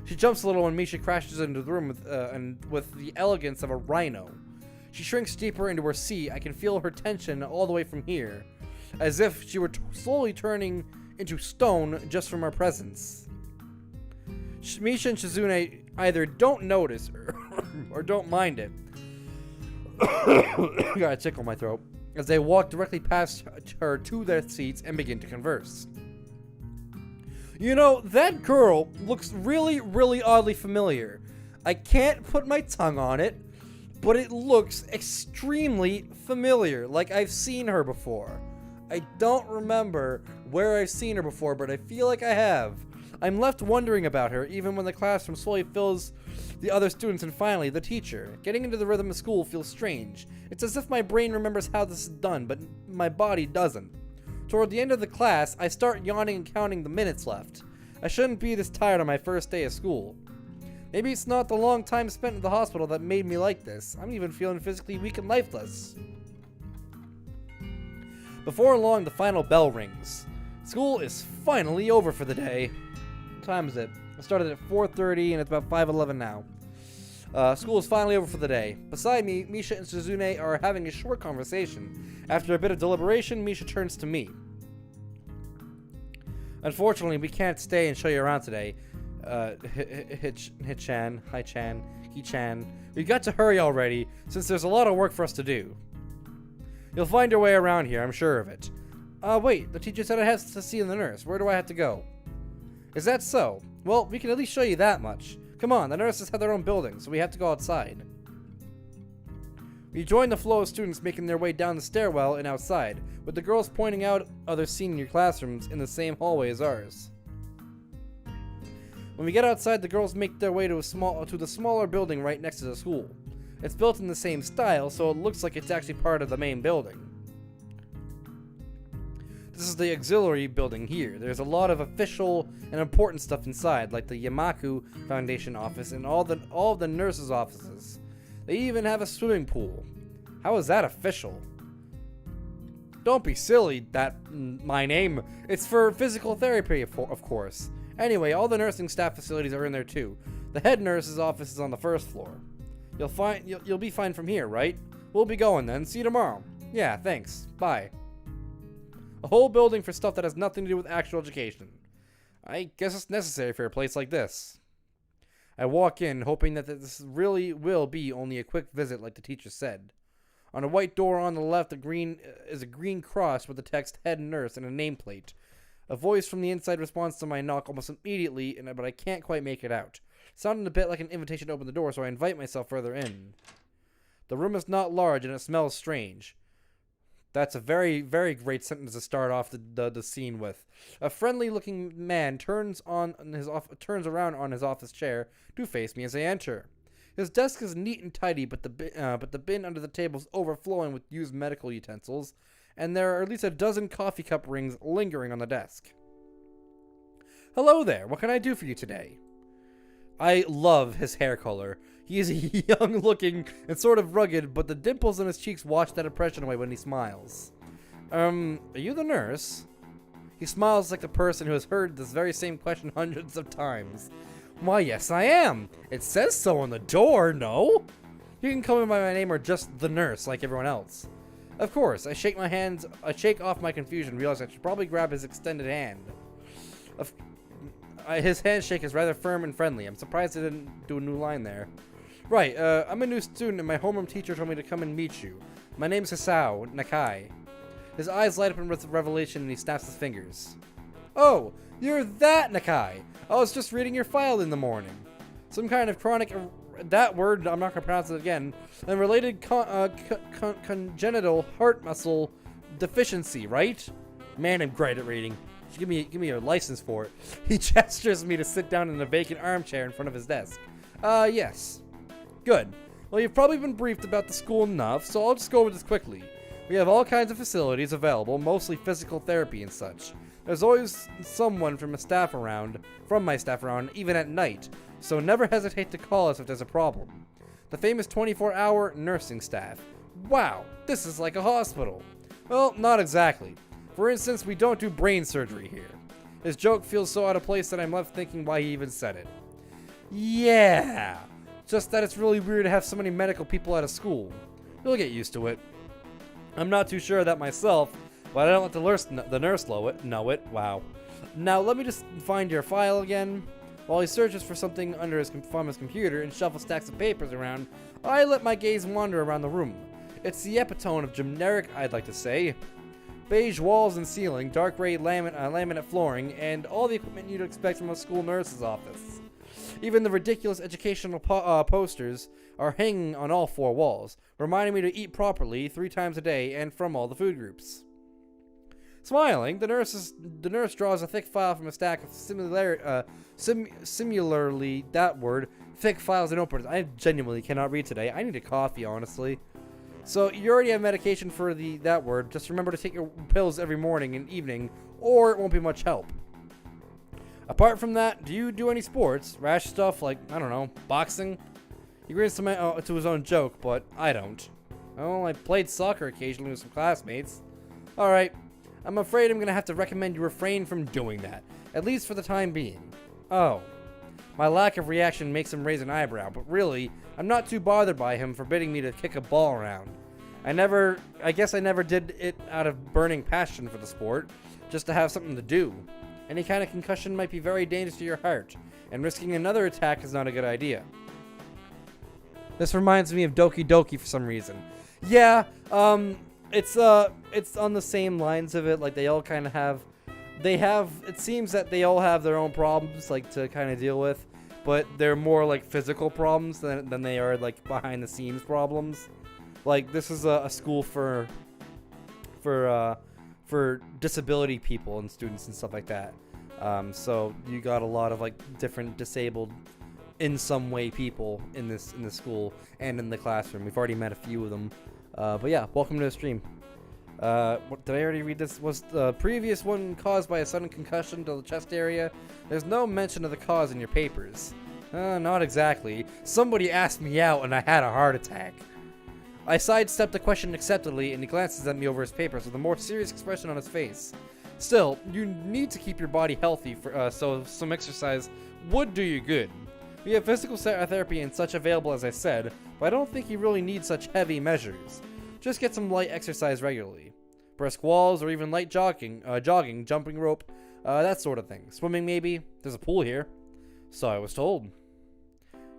She jumps a little when Misha crashes into the room with the elegance of a rhino. She shrinks deeper into her seat. I can feel her tension all the way from here, as if she were slowly turning into stone just from our presence. Misha and Shizune either don't notice or don't mind it. Got a tickle in my throat. As they walk directly past her to their seats and begin to converse. You know, that girl looks really, really oddly familiar. I can't put my tongue on it, but it looks extremely familiar, like I've seen her before. I don't remember where I've seen her before, but I feel like I have. I'm left wondering about her, even when the classroom slowly fills the other students and finally the teacher. Getting into the rhythm of school feels strange. It's as if my brain remembers how this is done, but my body doesn't. Toward the end of the class, I start yawning and counting the minutes left. I shouldn't be this tired on my first day of school. Maybe it's not the long time spent in the hospital that made me like this. I'm even feeling physically weak and lifeless. Before long, the final bell rings. School is finally over for the day. What time is it? I started at 4:30 and it's about 5:11 now. School is finally over for the day. Beside me, Misha and Shizune are having a short conversation. After a bit of deliberation, Misha turns to me. Unfortunately, we can't stay and show you around today. Hi-chan, He-chan. We've got to hurry already, since there's a lot of work for us to do. You'll find your way around here, I'm sure of it. Wait, the teacher said I have to see the nurse. Where do I have to go? Is that so? Well, we can at least show you that much. Come on, the nurses have their own building, so we have to go outside. We join the flow of students making their way down the stairwell and outside, with the girls pointing out other senior classrooms in the same hallway as ours. When we get outside, the girls make their way to the smaller building right next to the school. It's built in the same style, so it looks like it's actually part of the main building. This is the auxiliary building here. There's a lot of official and important stuff inside, like the Yamaku Foundation office and all of the nurses' offices. They even have a swimming pool. How is that official? Don't be silly, my name. It's for physical therapy, of course. Anyway, all the nursing staff facilities are in there too. The head nurse's office is on the first floor. You'll be fine from here, right? We'll be going then. See you tomorrow. Yeah, thanks. Bye. A whole building for stuff that has nothing to do with actual education. I guess it's necessary for a place like this. I walk in, hoping that this really will be only a quick visit like the teacher said. On a white door on the left, is a green cross with the text head nurse and a nameplate. A voice from the inside responds to my knock almost immediately, but I can't quite make it out. Sounding a bit like an invitation to open the door, so I invite myself further in. The room is not large and it smells strange. That's a very, very great sentence to start off the scene with. A friendly-looking man turns around on his office chair to face me as I enter. His desk is neat and tidy, but the bin under the table is overflowing with used medical utensils, and there are at least a dozen coffee cup rings lingering on the desk. Hello there. What can I do for you today? I love his hair color. He is young looking and sort of rugged, but the dimples in his cheeks wash that impression away when he smiles. Are you the nurse? He smiles like a person who has heard this very same question hundreds of times. Why, yes, I am. It says so on the door, no? You can call me by my name or just the nurse, like everyone else. Of course, I shake off my confusion, realize I should probably grab his extended hand. His handshake is rather firm and friendly. I'm surprised I didn't do a new line there. Right, I'm a new student and my homeroom teacher told me to come and meet you. My name's Hisao Nakai. His eyes light up with revelation and he snaps his fingers. Oh, you're that Nakai. I was just reading your file in the morning. Some kind of chronic, that word, I'm not going to pronounce it again, and related congenital heart muscle deficiency, right? Man, I'm great at reading. Give me a license for it. He gestures me to sit down in a vacant armchair in front of his desk. Yes. Good. Well, you've probably been briefed about the school enough, so I'll just go over this quickly. We have all kinds of facilities available, mostly physical therapy and such. There's always someone from my staff around, even at night, so never hesitate to call us if there's a problem. The famous 24-hour nursing staff. Wow, this is like a hospital. Well, not exactly. For instance, we don't do brain surgery here. His joke feels so out of place that I'm left thinking why he even said it. Yeah, just that it's really weird to have so many medical people at a school. You'll get used to it. I'm not too sure of that myself, but I don't let the nurse know it. Wow. Now let me just find your file again. While he searches for something from his computer and shuffles stacks of papers around, I let my gaze wander around the room. It's the epitome of generic, I'd like to say. Beige walls and ceiling, dark gray laminate flooring, and all the equipment you'd expect from a school nurse's office. Even the ridiculous educational posters are hanging on all four walls, reminding me to eat properly 3 times a day and from all the food groups. Smiling, the nurse draws a thick file from a stack of similarly that word, thick files and openers. I genuinely cannot read today. I need a coffee, honestly. So you already have medication for that word. Just remember to take your pills every morning and evening, or it won't be much help. Apart from that, do you do any sports? Rash stuff like, I don't know, boxing? He grins to his own joke, but I don't. Oh, I played soccer occasionally with some classmates. Alright, I'm afraid I'm going to have to recommend you refrain from doing that, at least for the time being. Oh. My lack of reaction makes him raise an eyebrow, but really, I'm not too bothered by him forbidding me to kick a ball around. I guess I never did it out of burning passion for the sport, just to have something to do. Any kind of concussion might be very dangerous to your heart, and risking another attack is not a good idea. This reminds me of Doki Doki for some reason. Yeah, it's on the same lines of it, like they all kind of have, it seems that they all have their own problems, like, to kind of deal with, but they're more like physical problems than they are like behind the scenes problems. Like, this is a school for disability people and students and stuff like that. So you got a lot of like different disabled in some way people in this school and in the classroom. We've already met a few of them. But yeah, welcome to the stream. Did I already read this? Was the previous one caused by a sudden concussion to the chest area? There's no mention of the cause in your papers. Not exactly. Somebody asked me out and I had a heart attack. I sidestepped the question acceptably and he glances at me over his papers with a more serious expression on his face. Still, you need to keep your body healthy, so some exercise would do you good. We have physical therapy and such available, as I said, but I don't think you really need such heavy measures. Just get some light exercise regularly. Brisk walls or even light jogging, jumping rope, that sort of thing. Swimming maybe. There's a pool here. So I was told.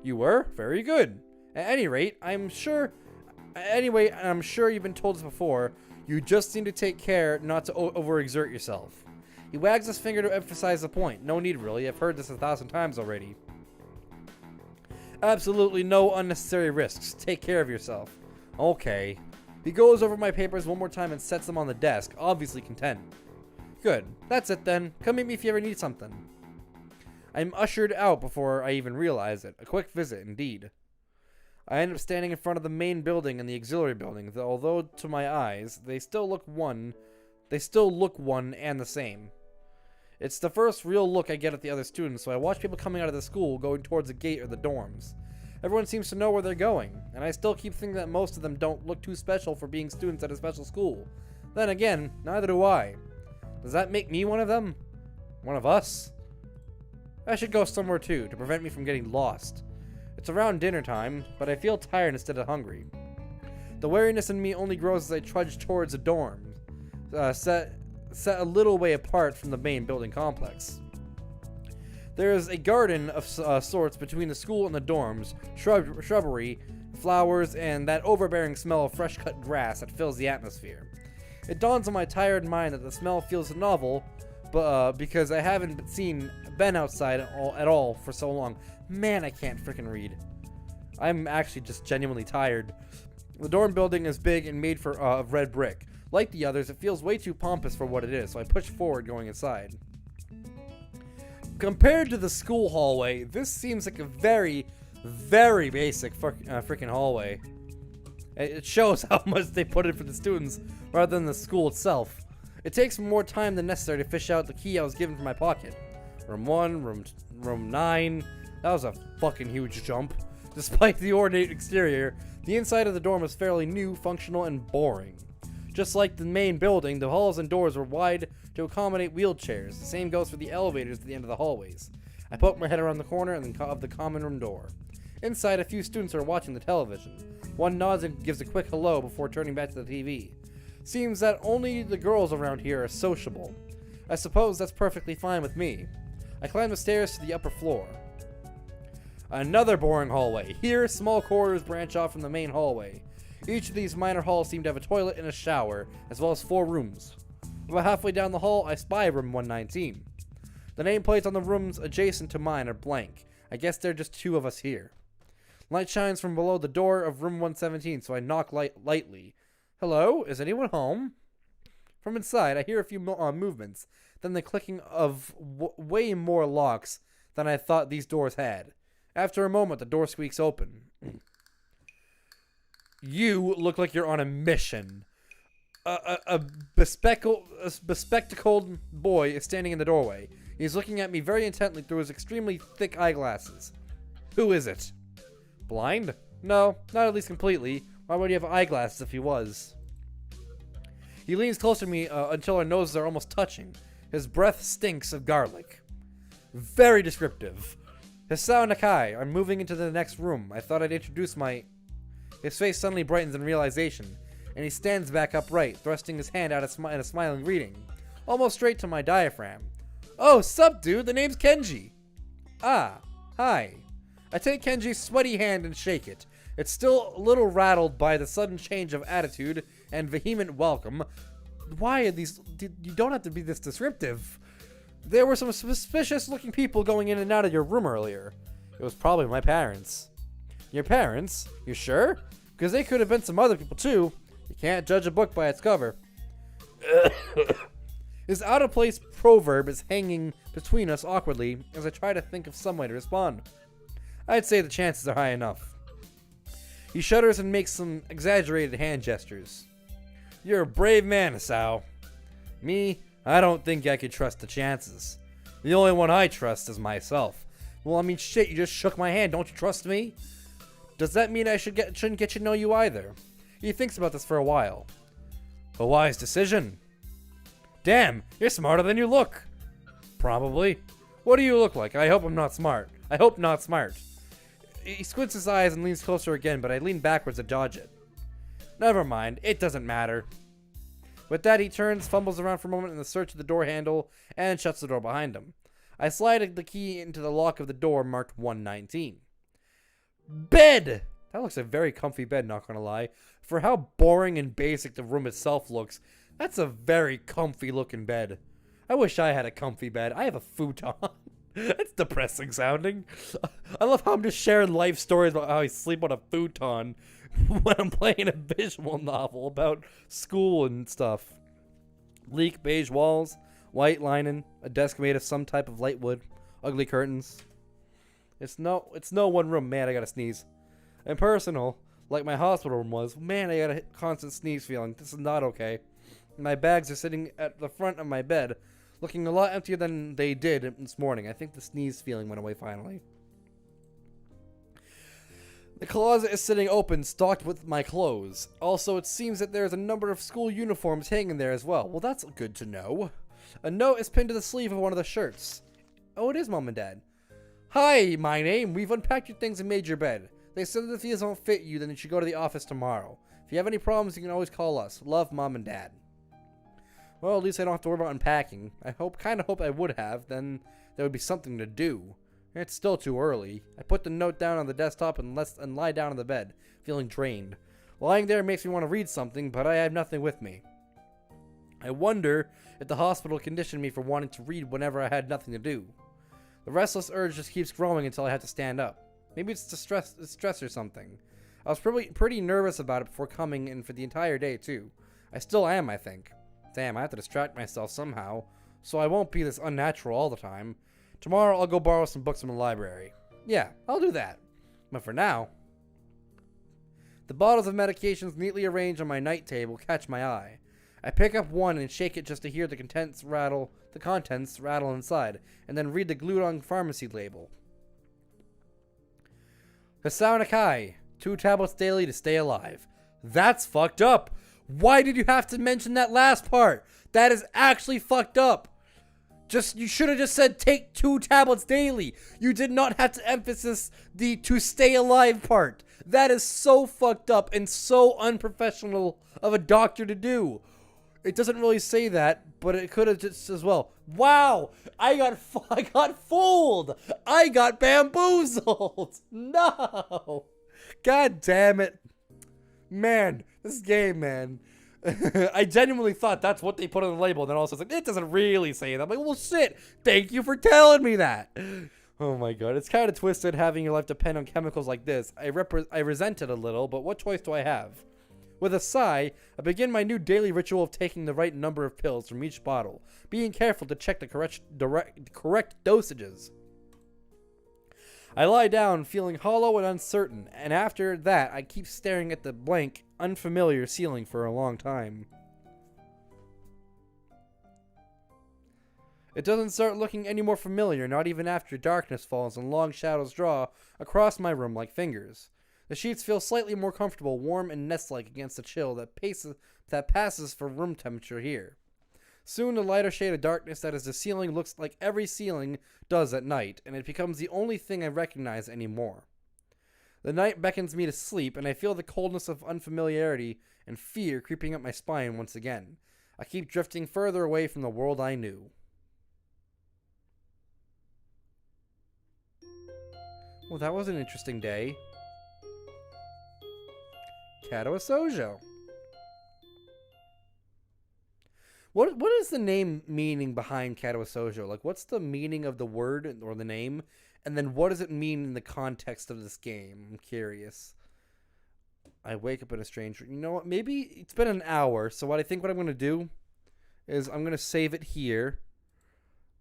You were? Very good. At any rate, I'm sure you've been told this before. You just need to take care not to overexert yourself. He wags his finger to emphasize the point. No need, really. I've heard this 1,000 times already. Absolutely no unnecessary risks. Take care of yourself. Okay. He goes over my papers one more time and sets them on the desk, obviously content. Good. That's it then. Come meet me if you ever need something. I'm ushered out before I even realize it. A quick visit, indeed. I end up standing in front of the main building and the auxiliary building, although to my eyes, they still look one and the same. It's the first real look I get at the other students, so I watch people coming out of the school going towards the gate or the dorms. Everyone seems to know where they're going, and I still keep thinking that most of them don't look too special for being students at a special school. Then again, neither do I. Does that make me one of them? One of us? I should go somewhere too, to prevent me from getting lost. It's around dinner time, but I feel tired instead of hungry. The wariness in me only grows as I trudge towards a dorm, set a little way apart from the main building complex. There is a garden of sorts between the school and the dorms, shrubbery, flowers, and that overbearing smell of fresh-cut grass that fills the atmosphere. It dawns on my tired mind that the smell feels novel, but because I haven't been outside at all for so long. Man, I can't freaking read. I'm actually just genuinely tired. The dorm building is big and made of red brick. Like the others, it feels way too pompous for what it is, so I push forward going inside. Compared to the school hallway, this seems like a very, very basic freaking hallway. It shows how much they put in for the students rather than the school itself. It takes more time than necessary to fish out the key I was given from my pocket. Room 1, room 9. That was a fucking huge jump. Despite the ornate exterior, the inside of the dorm was fairly new, functional, and boring. Just like the main building, the halls and doors were wide to accommodate wheelchairs. The same goes for the elevators at the end of the hallways. I poke my head around the corner of the common room door. Inside, a few students are watching the television. One nods and gives a quick hello before turning back to the TV. Seems that only the girls around here are sociable. I suppose that's perfectly fine with me. I climb the stairs to the upper floor. Another boring hallway. Here, small corridors branch off from the main hallway. Each of these minor halls seem to have a toilet and a shower, as well as 4 rooms. About halfway down the hall, I spy room 119. The nameplates on the rooms adjacent to mine are blank. I guess there are just 2 of us here. Light shines from below the door of room 117, so I knock lightly. Hello? Is anyone home? From inside, I hear a few movements, then the clicking of way more locks than I thought these doors had. After a moment, the door squeaks open. You look like you're on a mission. A bespectacled boy is standing in the doorway. He's looking at me very intently through his extremely thick eyeglasses. Who is it? Blind? No, not at least completely. Why would he have eyeglasses if he was? He leans closer to me until our noses are almost touching. His breath stinks of garlic. Very descriptive. Hisao Nakai, I'm moving into the next room. I thought I'd introduce my... His face suddenly brightens in realization, and he stands back upright, thrusting his hand out in a smiling greeting, almost straight to my diaphragm. Oh, sup, dude? The name's Kenji. Ah, hi. I take Kenji's sweaty hand and shake it. It's still a little rattled by the sudden change of attitude and vehement welcome. Why are these... You don't have to be this descriptive. There were some suspicious-looking people going in and out of your room earlier. It was probably my parents. Your parents? You sure? Because they could have been some other people, too. You can't judge a book by its cover. His out-of-place proverb is hanging between us awkwardly as I try to think of some way to respond. I'd say the chances are high enough. He shudders and makes some exaggerated hand gestures. You're a brave man, Asao. Me, I don't think I could trust the chances. The only one I trust is myself. Well, I mean, shit, you just shook my hand. Don't you trust me? Does that mean I shouldn't get to know you either? He thinks about this for a while. A wise decision. Damn, you're smarter than you look. Probably. What do you look like? I hope I'm not smart. I hope not smart. He squints his eyes and leans closer again, but I lean backwards to dodge it. Never mind, it doesn't matter. With that, he turns, fumbles around for a moment in the search of the door handle, and shuts the door behind him. I slide the key into the lock of the door marked 119. Bed! That looks a very comfy bed, not gonna lie. For how boring and basic the room itself looks, that's a very comfy looking bed. I wish I had a comfy bed. I have a futon. That's depressing sounding. I love how I'm just sharing life stories about how I sleep on a futon when I'm playing a visual novel about school and stuff. Bleak beige walls, white linen, a desk made of some type of light wood, ugly curtains. It's no one room. Man, I gotta sneeze. Impersonal, like my hospital room was. Man, I got a constant sneeze feeling. This is not okay. My bags are sitting at the front of my bed, looking a lot emptier than they did this morning. I think the sneeze feeling went away finally. The closet is sitting open, stocked with my clothes. Also, it seems that there's a number of school uniforms hanging there as well. Well, that's good to know. A note is pinned to the sleeve of one of the shirts. Oh, it is Mom and Dad. Hi, my name. We've unpacked your things and made your bed. They said that if these don't fit you, then you should go to the office tomorrow. If you have any problems, you can always call us. Love, Mom and Dad. Well, at least I don't have to worry about unpacking. I kind of hope I would have. Then there would be something to do. It's still too early. I put the note down on the desktop and lie down on the bed, feeling drained. Lying there makes me want to read something, but I have nothing with me. I wonder if the hospital conditioned me for wanting to read whenever I had nothing to do. The restless urge just keeps growing until I have to stand up. Maybe it's stress or something. I was pretty nervous about it before coming in for the entire day, too. I still am, I think. Damn, I have to distract myself somehow, so I won't be this unnatural all the time. Tomorrow I'll go borrow some books from the library. Yeah, I'll do that. But for now... The bottles of medications neatly arranged on my night table catch my eye. I pick up one and shake it just to hear the contents rattle inside, and then read the glued-on pharmacy label. Hisao Nakai, 2 tablets daily to stay alive. That's fucked up. Why did you have to mention that last part? That is actually fucked up. You should have just said take 2 tablets daily. You did not have to emphasize the to stay alive part. That is so fucked up and so unprofessional of a doctor to do. It doesn't really say that, but it could have just as well. Wow, I got fooled. I got bamboozled. No. God damn it. Man, this game, man. I genuinely thought that's what they put on the label, and then also it's like, it doesn't really say that. I'm like, well, shit. Thank you for telling me that. Oh my god, it's kind of twisted having your life depend on chemicals like this. I resent it a little, but what choice do I have? With a sigh, I begin my new daily ritual of taking the right number of pills from each bottle, being careful to check the correct dosages. I lie down, feeling hollow and uncertain, and after that, I keep staring at the blank, unfamiliar ceiling for a long time. It doesn't start looking any more familiar, not even after darkness falls and long shadows draw across my room like fingers. The sheets feel slightly more comfortable, warm and nest-like against the chill that passes for room temperature here. Soon the lighter shade of darkness that is the ceiling looks like every ceiling does at night, and it becomes the only thing I recognize anymore. The night beckons me to sleep, and I feel the coldness of unfamiliarity and fear creeping up my spine once again. I keep drifting further away from the world I knew. Well, that was an interesting day. Katawa Shoujo. What is the name meaning behind Katawa Shoujo? Like, what's the meaning of the word or the name? And then what does it mean in the context of this game? I'm curious. I wake up in a strange... You know what? Maybe it's been an hour. So what I'm going to do is I'm going to save it here.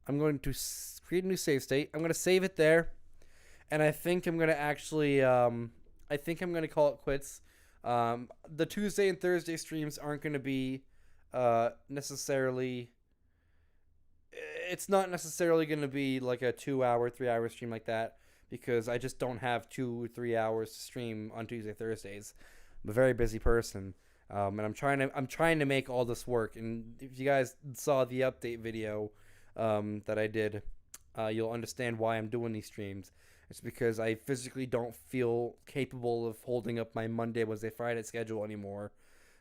I'm going to create a new save state. I'm going to save it there. And I think I'm going to actually... I think I'm going to call it quits. The Tuesday and Thursday streams aren't going to be necessarily. It's not necessarily going to be like a 2 hour, 3 hour stream like that because I just don't have 2 or 3 hours to stream on Tuesday, Thursdays. I'm a very busy person, and I'm trying to make all this work. And if you guys saw the update video that I did, you'll understand why I'm doing these streams. It's because I physically don't feel capable of holding up my Monday, Wednesday, Friday schedule anymore,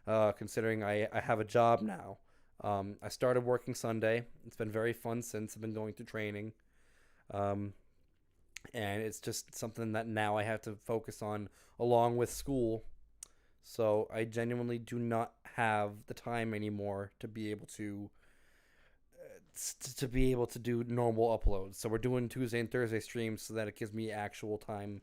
considering I have a job now. I started working Sunday. It's been very fun since I've been going to training. And it's just something that now I have to focus on along with school. So I genuinely do not have the time anymore to be able to do normal uploads. So we're doing Tuesday and Thursday streams so that it gives me actual time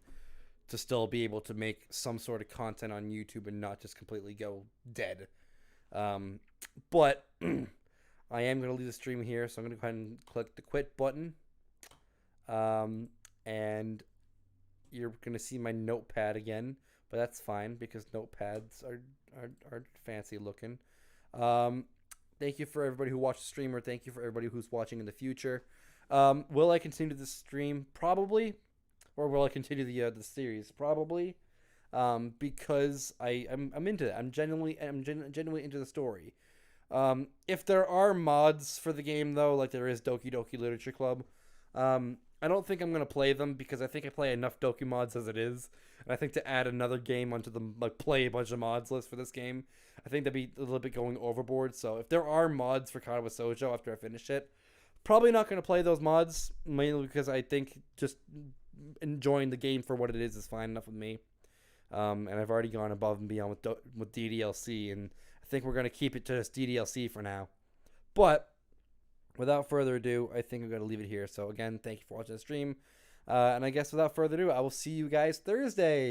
to still be able to make some sort of content on YouTube and not just completely go dead. But I am going to leave the stream here, so I'm going to go ahead and click the quit button. And you're going to see my notepad again, but that's fine because notepads are fancy looking. Thank you for everybody who watched the stream, or thank you for everybody who's watching in the future. Will I continue this stream? Probably. Or will I continue the series? Probably. Because I'm into it. I'm genuinely into the story. If there are mods for the game, though, like there is Doki Doki Literature Club, I don't think I'm going to play them because I think I play enough Doki mods as it is. And I think to add another game onto the play a bunch of mods list for this game, I think that'd be a little bit going overboard. So if there are mods for Katawa Shoujo after I finish it, probably not going to play those mods, mainly because I think just enjoying the game for what it is fine enough with me. And I've already gone above and beyond with DDLC, and I think we're going to keep it to just DDLC for now. But without further ado, I think I'm going to leave it here. So again, thank you for watching the stream. And I guess without further ado, I will see you guys Thursday.